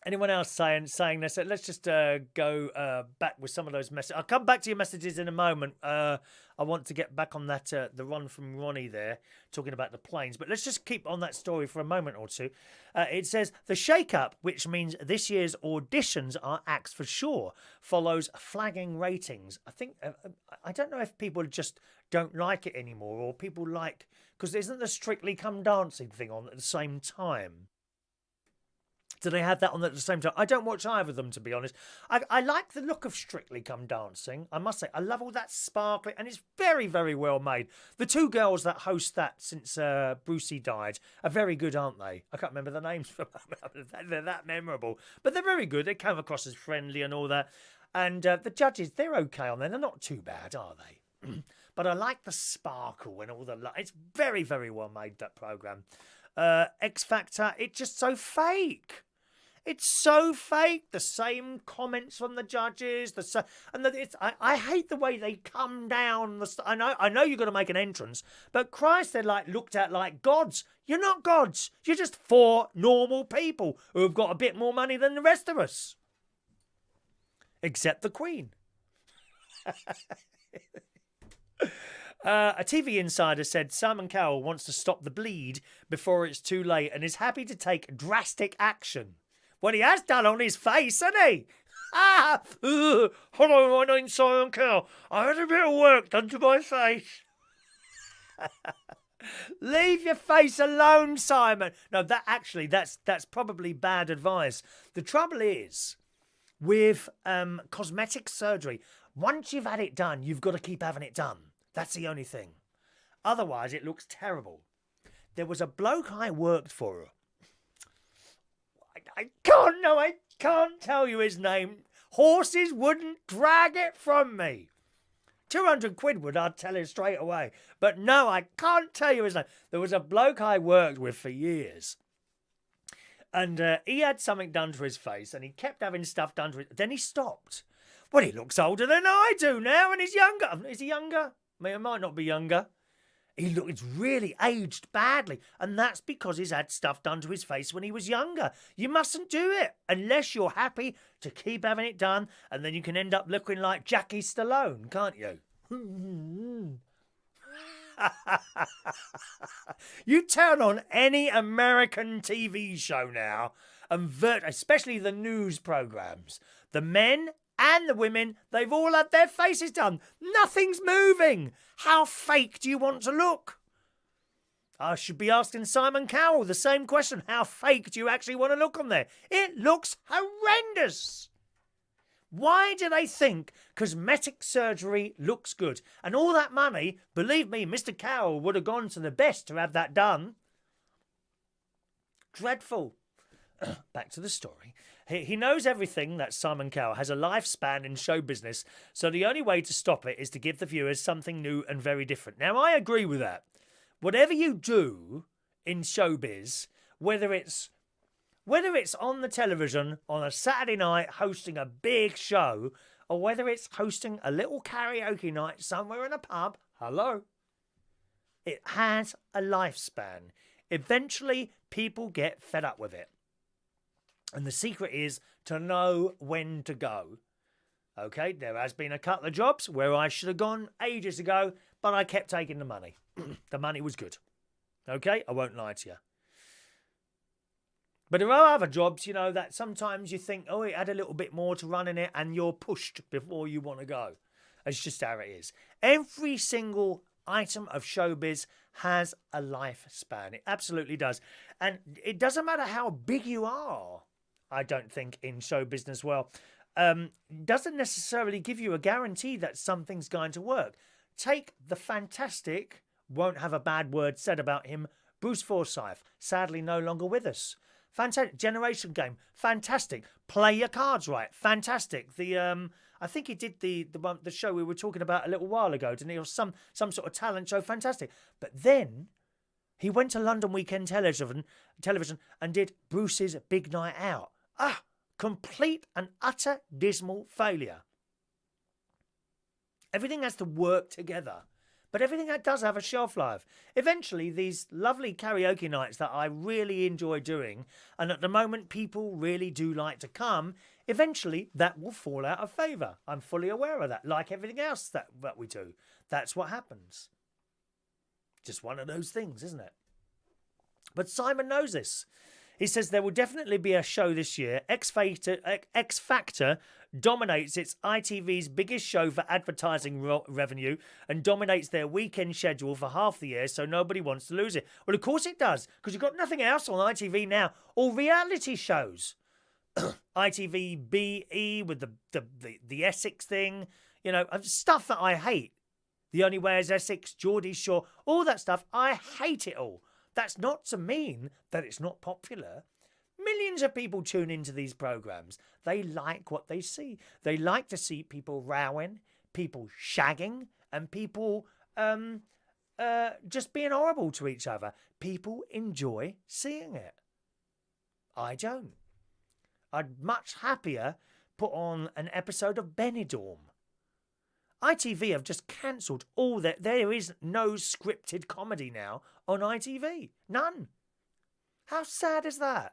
Anyone else saying this? Let's just go back with some of those messages. I'll come back to your messages in a moment. I want to get back on that the run from Ronnie there, talking about the planes. But let's just keep on that story for a moment or two. It says, the shake-up, which means this year's auditions are axed for sure, follows flagging ratings. I think, I don't know if people just don't like it anymore, or people like, because isn't the Strictly Come Dancing thing on at the same time? Do they have that on at the same time? I don't watch either of them, to be honest. I like the look of Strictly Come Dancing. I must say, I love all that sparkling, and it's very, very well made. The two girls that host that since Brucey died are very good, aren't they? I can't remember the names. They're that memorable. But they're very good. They come across as friendly and all that. And the judges, they're okay on there. They're not too bad, are they? But I like the sparkle and all the... It's very, very well made, that programme. X Factor, it's just so fake. It's so fake. The same comments from the judges. I hate the way they come down. I know you've got to make an entrance, but Christ, they're like looked at like gods. You're not gods. You're just four normal people who have got a bit more money than the rest of us, except the Queen. A TV insider said Simon Cowell wants to stop the bleed before it's too late and is happy to take drastic action. Well, he has done on his face, hasn't he? Hello, my name's Simon Cowell. I had a bit of work done to my face. Leave your face alone, Simon. No, that's probably bad advice. The trouble is, with cosmetic surgery, once you've had it done, you've got to keep having it done. That's the only thing. Otherwise, it looks terrible. There was a bloke I worked for. I can't tell you his name. Horses wouldn't drag it from me. 200 quid would, I'd tell you straight away. But no, I can't tell you his name. There was a bloke I worked with for years. And he had something done to his face, and he kept having stuff done to it. Then he stopped. Well, he looks older than I do now, and he's younger. Is he younger? I mean, it might not be younger. It's really aged badly, and that's because he's had stuff done to his face when he was younger. You mustn't do it unless you're happy to keep having it done, and then you can end up looking like Jackie Stallone, can't you? You turn on any American TV show now, and especially the news programs, the men and the women, they've all had their faces done. Nothing's moving. How fake do you want to look? I should be asking Simon Cowell the same question. How fake do you actually want to look on there? It looks horrendous. Why do they think cosmetic surgery looks good? And all that money, believe me, Mr. Cowell would have gone to the best to have that done. Dreadful. Back to the story. He knows everything, that Simon Cowell has a lifespan in show business, so the only way to stop it is to give the viewers something new and very different. Now, I agree with that. Whatever you do in showbiz, whether it's on the television on a Saturday night hosting a big show, or whether it's hosting a little karaoke night somewhere in a pub, hello, it has a lifespan. Eventually, people get fed up with it. And the secret is to know when to go. Okay, there has been a couple of jobs where I should have gone ages ago, but I kept taking the money. The money was good. Okay, I won't lie to you. But there are other jobs, that sometimes you think, oh, it had a little bit more to run in it, and you're pushed before you want to go. It's just how it is. Every single item of showbiz has a lifespan. It absolutely does. And it doesn't matter how big you are, I don't think, in show business. Well, doesn't necessarily give you a guarantee that something's going to work. Take the fantastic, won't have a bad word said about him, Bruce Forsyth, sadly no longer with us. Fantastic. Generation Game, fantastic. Play Your Cards Right, fantastic. I think he did the show we were talking about a little while ago, didn't he? Or some sort of talent show, fantastic. But then he went to London Weekend Television and did Bruce's Big Night Out. Complete and utter dismal failure. Everything has to work together. But everything that does have a shelf life. Eventually, these lovely karaoke nights that I really enjoy doing, and at the moment people really do like to come, eventually that will fall out of favour. I'm fully aware of that, like everything else that we do. That's what happens. Just one of those things, isn't it? But Simon knows this. He says there will definitely be a show this year. X Factor dominates its ITV's biggest show for advertising revenue and dominates their weekend schedule for half the year, so nobody wants to lose it. Well, of course it does, because you've got nothing else on ITV now. All reality shows. ITV BE with the Essex thing, you know, stuff that I hate. The Only Way is Essex, Geordie Shore, all that stuff. I hate it all. That's not to mean that it's not popular. Millions of people tune into these programmes. They like what they see. They like to see people rowing, people shagging, and people just being horrible to each other. People enjoy seeing it. I don't. I'd much happier put on an episode of Benidorm. ITV have just cancelled all that. There is no scripted comedy now on ITV. None. How sad is that?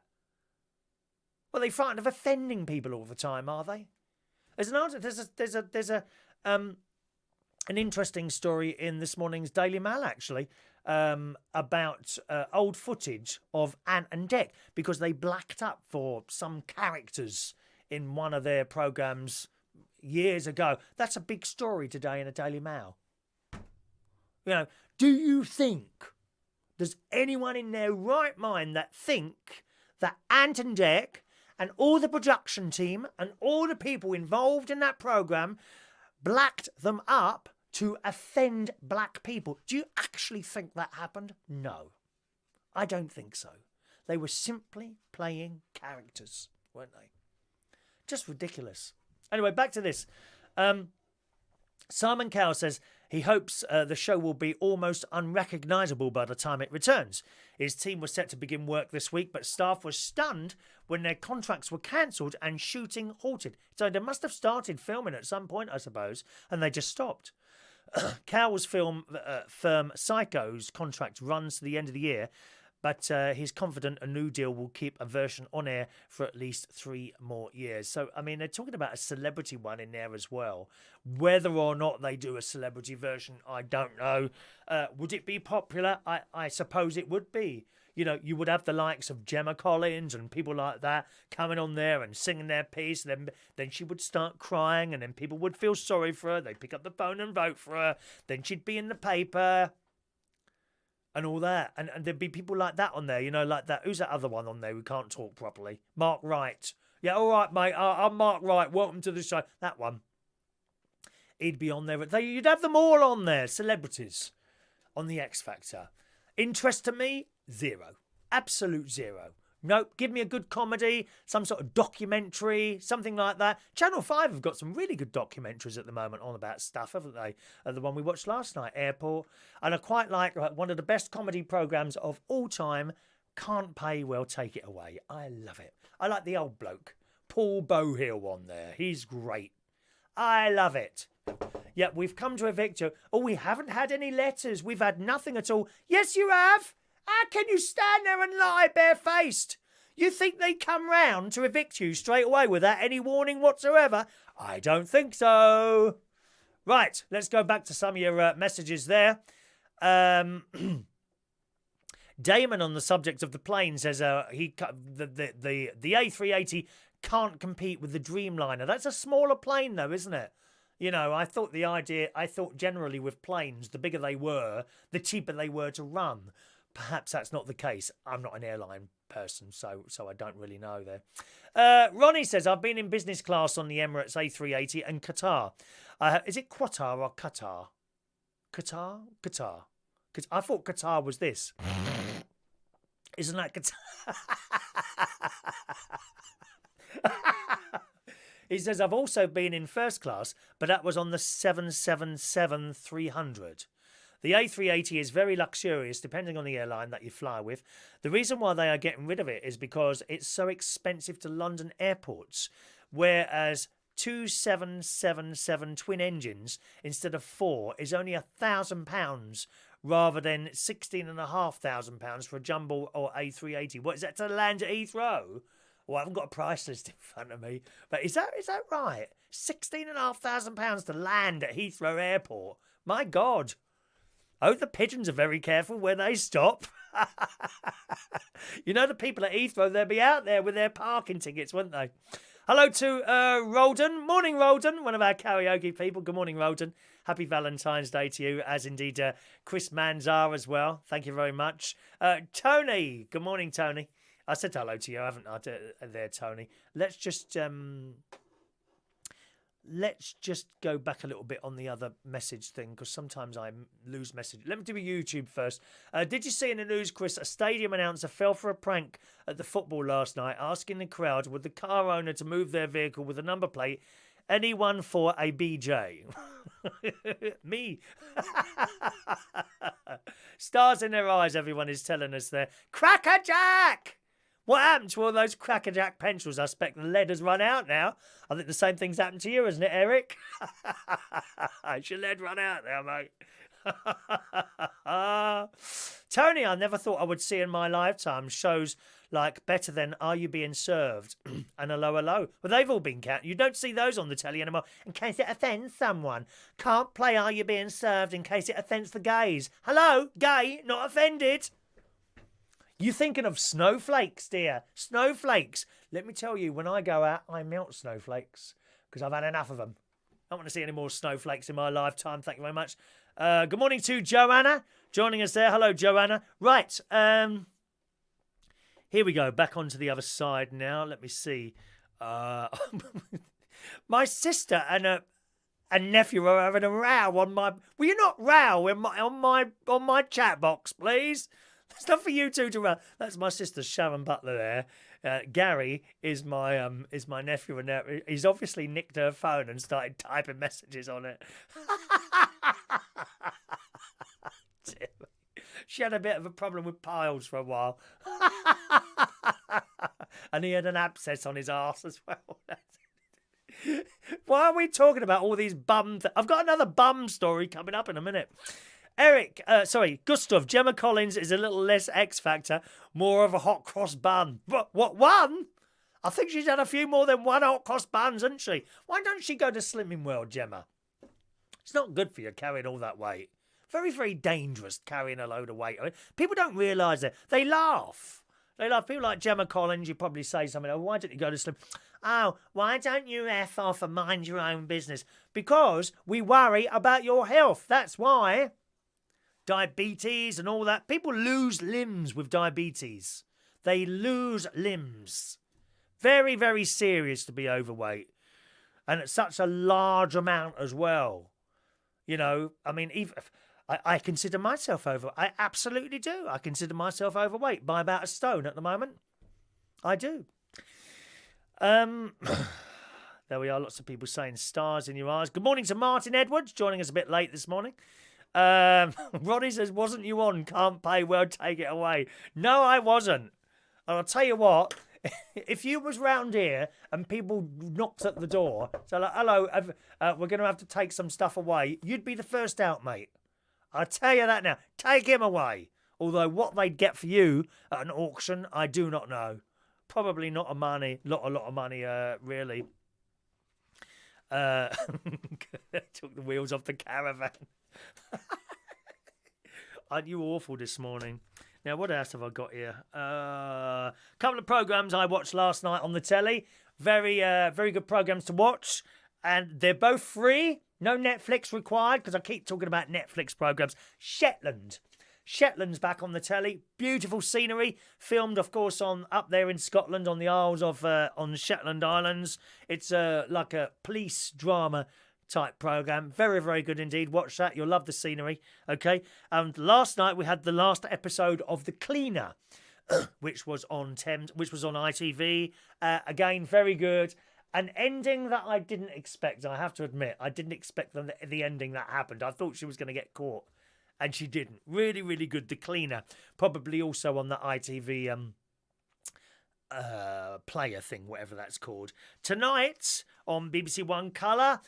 Well, they're frightened of offending people all the time, are they? There's an interesting story in this morning's Daily Mail, actually, about old footage of Ant and Dec, because they blacked up for some characters in one of their programmes years ago. That's a big story today in a Daily Mail. You know, do you think there's anyone in their right mind that think that Ant and Dec and all the production team and all the people involved in that programme blacked them up to offend black people? Do you actually think that happened? No, I don't think so. They were simply playing characters, weren't they? Just ridiculous. Anyway, back to this. Simon Cowell says he hopes the show will be almost unrecognisable by the time it returns. His team was set to begin work this week, but staff were stunned when their contracts were cancelled and shooting halted. So they must have started filming at some point, I suppose, and they just stopped. Cowell's firm Psycho's contract runs to the end of the year, but he's confident a new deal will keep a version on air for at least 3 more years. So, I mean, they're talking about a celebrity one in there as well. Whether or not they do a celebrity version, I don't know. Would it be popular? I suppose it would be. You know, you would have the likes of Gemma Collins and people like that coming on there and singing their piece. Then she would start crying, and then people would feel sorry for her. They'd pick up the phone and vote for her. Then she'd be in the paper and all that. And there'd be people like that on there, you know, like that. Who's that other one on there who can't talk properly? Mark Wright. Yeah, all right, mate. I'm Mark Wright. Welcome to the show. That one. He'd be on there. You'd have them all on there, celebrities, on the X Factor. Interest to me? 0. Absolute 0. Nope. Give me a good comedy, some sort of documentary, something like that. Channel 5 have got some really good documentaries at the moment on about stuff, haven't they? The one we watched last night, Airport. And I quite like one of the best comedy programmes of all time, Can't Pay Well, Take It Away. I love it. I like the old bloke, Paul Bohill, on there. He's great. I love it. Yeah, we've come to evict you. Oh, we haven't had any letters. We've had nothing at all. Yes, you have. How can you stand there and lie barefaced? You think they'd come round to evict you straight away without any warning whatsoever? I don't think so. Right, let's go back to some of your messages there. Damon, on the subject of the plane, says the A380 can't compete with the Dreamliner. That's a smaller plane, though, isn't it? You know, I thought generally with planes, the bigger they were, the cheaper they were to run. Perhaps that's not the case. I'm not an airline person, so I don't really know there. Ronnie says, I've been in business class on the Emirates A380 and Qatar. Is it Qatar or Qatar? Qatar. I thought Qatar was this. Isn't that Qatar? He says, I've also been in first class, but that was on the 777-300. The A380 is very luxurious, depending on the airline that you fly with. The reason why they are getting rid of it is because it's so expensive to London airports, whereas 2 777 twin engines instead of 4 is only £1,000 rather than £16,500 for a jumbo or A380. What is that, to land at Heathrow? Well, I haven't got a price list in front of me, but is that right? £16,500 to land at Heathrow Airport. My God. Oh, the pigeons are very careful where they stop. You know, the people at Heathrow, they'll be out there with their parking tickets, won't they? Hello to Roldan. Morning, Roldan, one of our karaoke people. Good morning, Roldan. Happy Valentine's Day to you, as indeed Chris Manzar as well. Thank you very much. Tony. Good morning, Tony. I said hello to you, haven't I, there, Tony? Let's just go back a little bit on the other message thing, because sometimes I lose message. Let me do a YouTube first. Did you see in the news, Chris, a stadium announcer fell for a prank at the football last night, asking the crowd would the car owner to move their vehicle with a number plate, anyone for a BJ? Me. Stars in their eyes, everyone is telling us there. Cracker Jack! What happened to all those Cracker Jack pencils? I expect the lead has run out now. I think the same thing's happened to you, isn't it, Eric? It's your lead run out now, mate. Tony, I never thought I would see in my lifetime shows like Better Than Are You Being Served and Hello Hello. Well, they've all been cat. You don't see those on the telly anymore in case it offends someone. Can't play Are You Being Served in case it offends the gays. Hello, gay, not offended. You thinking of snowflakes, dear? Snowflakes. Let me tell you, when I go out, I melt snowflakes because I've had enough of them. I don't want to see any more snowflakes in my lifetime. Thank you very much. Good morning to Joanna joining us there. Hello, Joanna. Right. Here we go. Back onto the other side now. Let me see. My sister and a nephew are having a row on my. Will you not row on my chat box, please? It's not for you two to run. That's my sister Sharon Butler there. Gary is my nephew, and he's obviously nicked her phone and started typing messages on it. She had a bit of a problem with piles for a while, and he had an abscess on his arse as well. Why are we talking about all these bum? I've got another bum story coming up in a minute. Gustav, Gemma Collins is a little less X Factor, more of a hot cross bun. What, one? I think she's had a few more than one hot cross buns, hasn't she? Why don't she go to Slimming World, Gemma? It's not good for you carrying all that weight. Very, very dangerous carrying a load of weight. I mean, people don't realise it. They laugh. People like Gemma Collins, you probably say something, oh, why don't you go to Slim? Oh, why don't you F off and mind your own business? Because we worry about your health. That's why. Diabetes and all that. People lose limbs with diabetes. They lose limbs. Very, very serious to be overweight. And at such a large amount as well. You know, I mean, even I consider myself I absolutely do. I consider myself overweight by about a stone at the moment. I do. There we are. Lots of people saying stars in your eyes. Good morning to Martin Edwards, joining us a bit late this morning. Ronnie says, wasn't you on? Can't pay well, take it away. No, I wasn't. And I'll tell you what, if you was round here and people knocked at the door, so like, hello, we're going to have to take some stuff away, you'd be the first out, mate. I'll tell you that now. Take him away. Although what they'd get for you at an auction, I do not know. Probably not a lot of money, really. Took the wheels off the caravan. Aren't you awful this morning? Now, what else have I got here? Couple of programmes I watched last night on the telly. Very good programmes to watch. And they're both free. No Netflix required, because I keep talking about Netflix programmes. Shetland. Shetland's back on the telly. Beautiful scenery. Filmed, of course, up there in Scotland on the Isles of on the Shetland Islands. It's like a police drama type programme. Very, very good indeed. Watch that. You'll love the scenery. Okay. And last night we had the last episode of The Cleaner, which was on ITV. Again, very good. An ending that I didn't expect, I have to admit. I didn't expect the ending that happened. I thought she was going to get caught. And she didn't. Really, really good. The Cleaner. Probably also on the ITV player thing, whatever that's called. Tonight on BBC One Colour,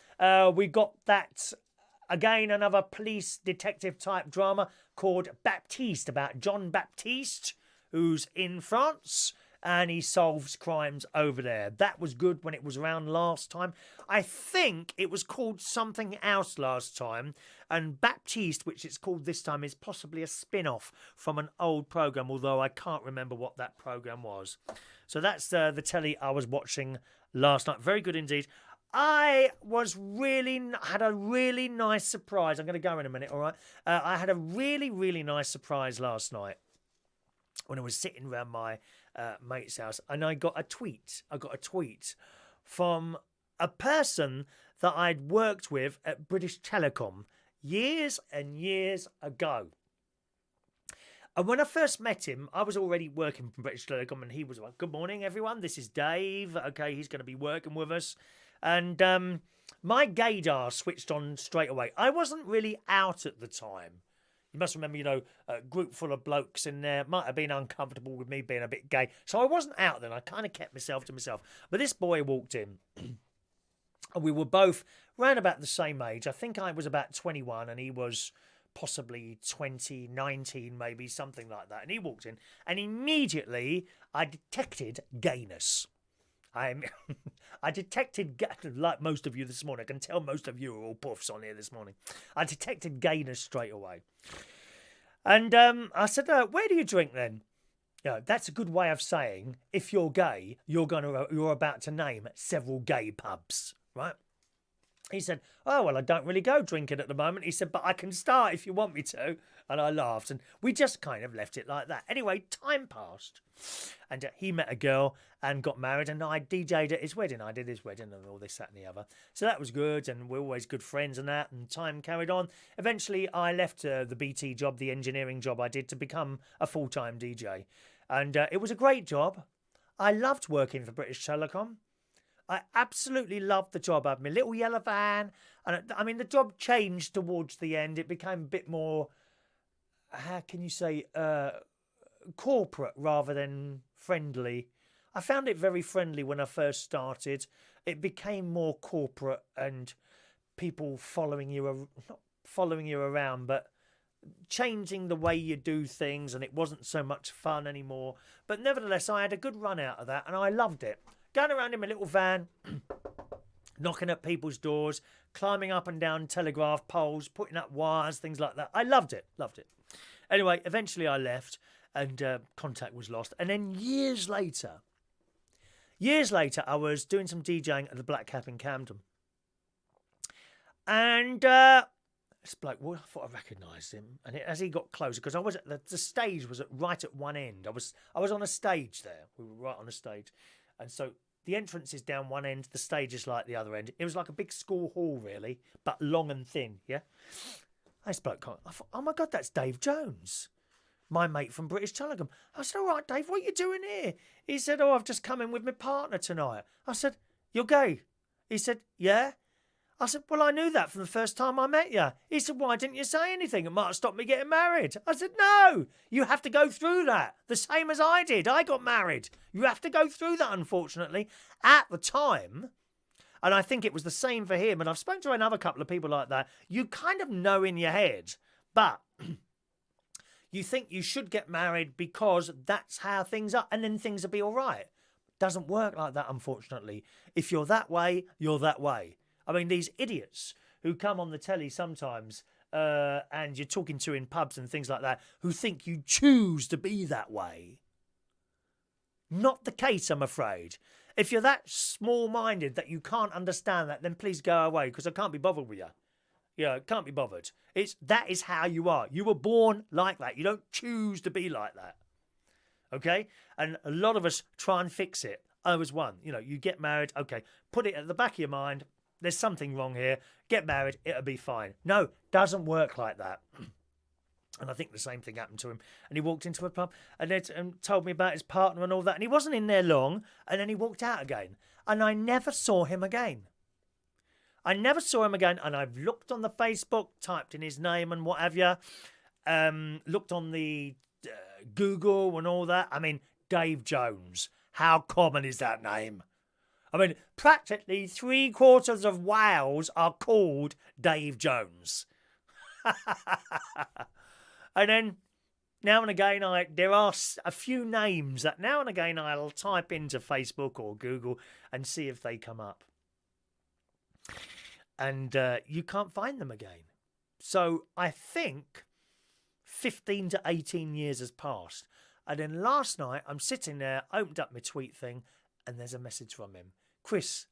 we got that, again, another police detective type drama called Baptiste, about John Baptiste, who's in France and he solves crimes over there. That was good when it was around last time. I think it was called something else last time, and Baptiste, which it's called this time, is possibly a spin-off from an old programme, although I can't remember what that programme was. So that's the telly I was watching last night. Very good indeed. I had a really nice surprise. I'm going to go in a minute, all right? I had a really, really nice surprise last night when I was sitting around my mate's house, and I got a tweet. I got a tweet from a person that I'd worked with at British Telecom years and years ago. And when I first met him, I was already working for British Telecom, and he was like, "Good morning, everyone. This is Dave. Okay, he's going to be working with us." And my gaydar switched on straight away. I wasn't really out at the time. You must remember, a group full of blokes in there might have been uncomfortable with me being a bit gay. So I wasn't out then. I kind of kept myself to myself. But this boy walked in. And we were both round about the same age. I think I was about 21 and he was possibly 20, 19 maybe, something like that. And he walked in and immediately I detected gayness. I detected, like most of you this morning, I can tell most of you are all puffs on here this morning. I detected gayness straight away. And I said, "Where do you drink then?" That's a good way of saying if you're gay, you're about to name several gay pubs, right? He said, "Oh, well, I don't really go drinking at the moment." He said, "But I can start if you want me to." And I laughed, and we just kind of left it like that. Anyway, time passed, and he met a girl and got married, and I DJ'd at his wedding. I did his wedding and all this, that, and the other. So that was good, and we're always good friends and that, and time carried on. Eventually, I left the BT job, the engineering job I did, to become a full-time DJ. And it was a great job. I loved working for British Telecom. I absolutely loved the job. I had my little yellow van. And I mean, the job changed towards the end. It became a bit more, how can you say, corporate rather than friendly. I found it very friendly when I first started. It became more corporate and people following you, not following you around, but changing the way you do things, and it wasn't so much fun anymore. But nevertheless, I had a good run out of that and I loved it. Going around in my little van, knocking at people's doors, climbing up and down telegraph poles, putting up wires, things like that. I loved it. Anyway, eventually I left and contact was lost. And then years later, I was doing some DJing at the Black Cap in Camden. And this bloke, well, I thought I recognised him. And as he got closer, because I was at the stage was right at one end. I was on a stage there. We were right on a stage. And so the entrance is down one end, the stage is like the other end. It was like a big school hall, really, but long and thin, yeah? I spoke, I thought, "Oh my God, that's Dave Jones, my mate from British Telecom." I said, "All right, Dave, what are you doing here?" He said, "Oh, I've just come in with my partner tonight." I said, "You're gay?" He said, "Yeah." I said, "Well, I knew that from the first time I met you." He said, "Why didn't you say anything? It might have stopped me getting married." I said, "No, you have to go through that. The same as I did. I got married. You have to go through that, unfortunately." At the time, and I think it was the same for him, and I've spoken to another couple of people like that, you kind of know in your head, but you think you should get married because that's how things are, and then things will be all right. Doesn't work like that, unfortunately. If you're that way, you're that way. I mean, these idiots who come on the telly sometimes and you're talking to in pubs and things like that, who think you choose to be that way. Not the case, I'm afraid. If you're that small-minded that you can't understand that, then please go away, because I can't be bothered with you. Yeah, can't be bothered. That is how you are. You were born like that. You don't choose to be like that. Okay? And a lot of us try and fix it. I was one. You get married. Okay, put it at the back of your mind. There's something wrong here. Get married. It'll be fine. No, doesn't work like that. And I think the same thing happened to him. And he walked into a pub and told me about his partner and all that. And he wasn't in there long. And then he walked out again. And I never saw him again. And I've looked on the Facebook, typed in his name and what have you. Looked on the Google and all that. I mean, Dave Jones. How common is that name? I mean, practically 3/4 of Wales are called Dave Jones. And then now and again, there are a few names that now and again I'll type into Facebook or Google and see if they come up. And you can't find them again. So I think 15 to 18 years has passed. And then last night, I'm sitting there, opened up my tweet thing, and there's a message from him. Chris,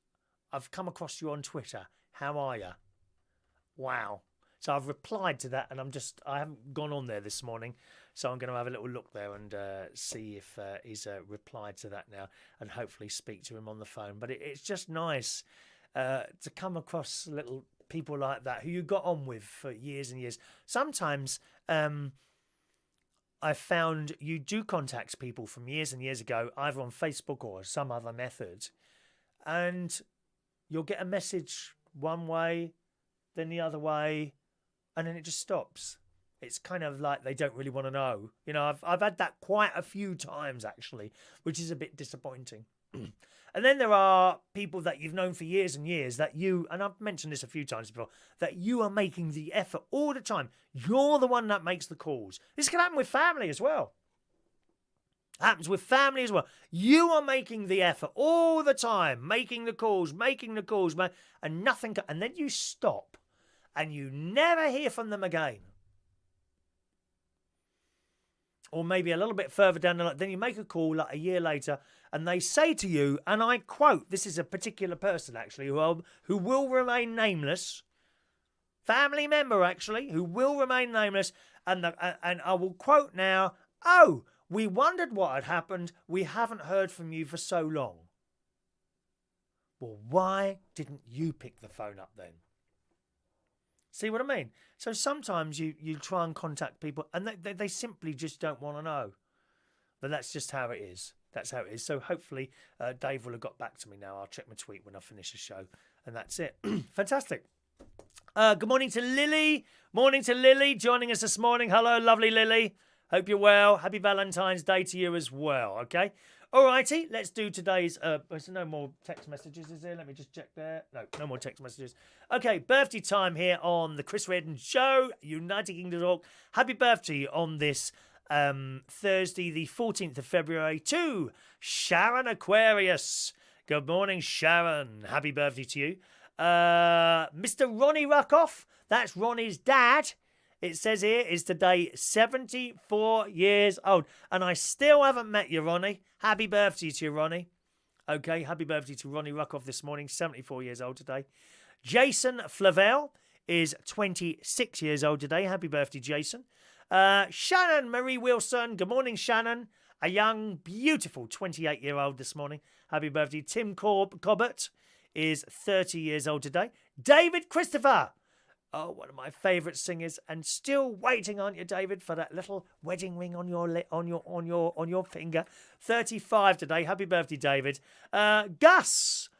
I've come across you on Twitter. How are you? Wow. So I've replied to that, and I haven't gone on there this morning. So I'm going to have a little look there and see if he's replied to that now, and hopefully speak to him on the phone. But it's just nice to come across little people like that who you got on with for years and years. Sometimes I found you do contact people from years and years ago, either on Facebook or some other method, and you'll get a message one way, then the other way, and then it just stops. It's kind of like they don't really want to know. I've had that quite a few times, actually, which is a bit disappointing. And then there are people that you've known for years and years that and I've mentioned this a few times before, that you are making the effort all the time. You're the one that makes the calls. This can happen with family as well. Happens with family as well. You are making the effort all the time, making the calls, and nothing. And then you stop and you never hear from them again. Or maybe a little bit further down the line, then you make a call like a year later, and they say to you, and I quote, this is a particular person actually, who will remain nameless, family member actually, who will remain nameless, and I will quote now, "Oh, we wondered what had happened. We haven't heard from you for so long." Well, why didn't you pick the phone up then? See what I mean? So sometimes you try and contact people and they simply just don't want to know. But that's just how it is. That's how it is. So hopefully Dave will have got back to me now. I'll check my tweet when I finish the show. And that's it. Fantastic. Good morning to Lily. Morning to Lily joining us this morning. Hello, lovely Lily. Hope you're well. Happy Valentine's Day to you as well. Okay. Alrighty, let's do today's. There's no more text messages, is there? Let me just check there. No more text messages. Okay, birthday time here on the Chris Redden Show, United Kingdom Talk. Happy birthday on this Thursday, the 14th of February, to Sharon Aquarius. Good morning, Sharon. Happy birthday to you. Mr. Ronnie Ruckoff, that's Ronnie's dad. It says here is today 74 years old. And I still haven't met you, Ronnie. Happy birthday to you, Ronnie. Okay, happy birthday to Ronnie Ruckoff this morning. 74 years old today. Jason Flavel is 26 years old today. Happy birthday, Jason. Shannon Marie Wilson. Good morning, Shannon. A young, beautiful 28-year-old this morning. Happy birthday. Tim Corbett is 30 years old today. David Christopher. Oh, one of my favourite singers, and still waiting, aren't you, David, for that little wedding ring on your finger? 35 today. Happy birthday, David. Gus,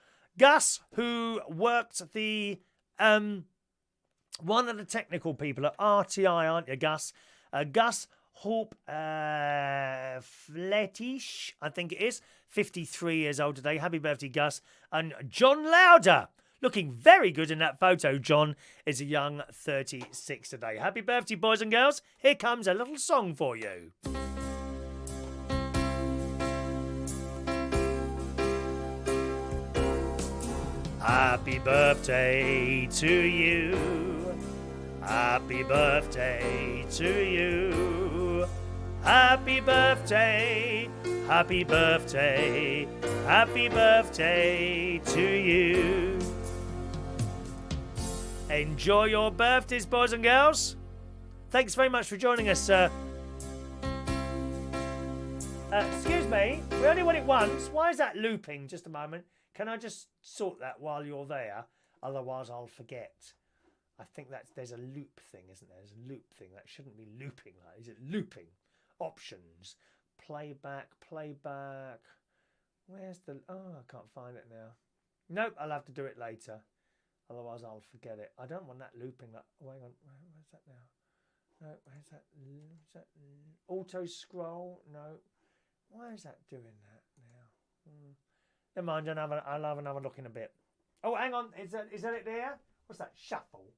who worked the one of the technical people at RTI, aren't you, Gus? Gus Hope Fletish, I think it is. 53 years old today. Happy birthday, Gus. And John Lauder. Looking very good in that photo, John, is a young 36 today. Happy birthday, boys and girls. Here comes a little song for you. Happy birthday to you. Happy birthday to you. Happy birthday. Happy birthday to you. Enjoy your birthdays, boys and girls. Thanks very much for joining us. Excuse me, we only want it once. Why is that looping? Just a moment. Can I just sort that while you're there? Otherwise I'll forget. I think there's a loop thing, isn't there? There's a loop thing. That shouldn't be looping. Is it looping? Options. Playback. Where's the... Oh, I can't find it now. Nope, I'll have to do it later. Otherwise I'll forget it. I don't want that looping. Oh, hang on. Where's that now? No, where's that? Is that auto scroll? No. Why is that doing that now? Never mind, I'll have another look in a bit. Oh, hang on. Is that it there? What's that? Shuffle.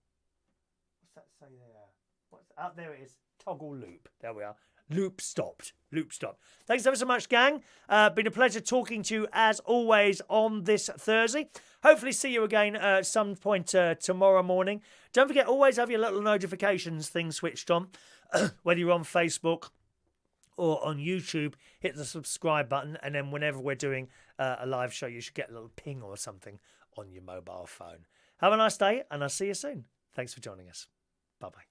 What's that say there? There it is. Toggle loop. There we are. Loop stopped. Thanks ever so much, gang. Been a pleasure talking to you as always on this Thursday. Hopefully see you again at some point tomorrow morning. Don't forget, always have your little notifications thing switched on. Whether you're on Facebook or on YouTube, hit the subscribe button, and then whenever we're doing a live show, you should get a little ping or something on your mobile phone. Have a nice day, and I'll see you soon. Thanks for joining us. Bye-bye.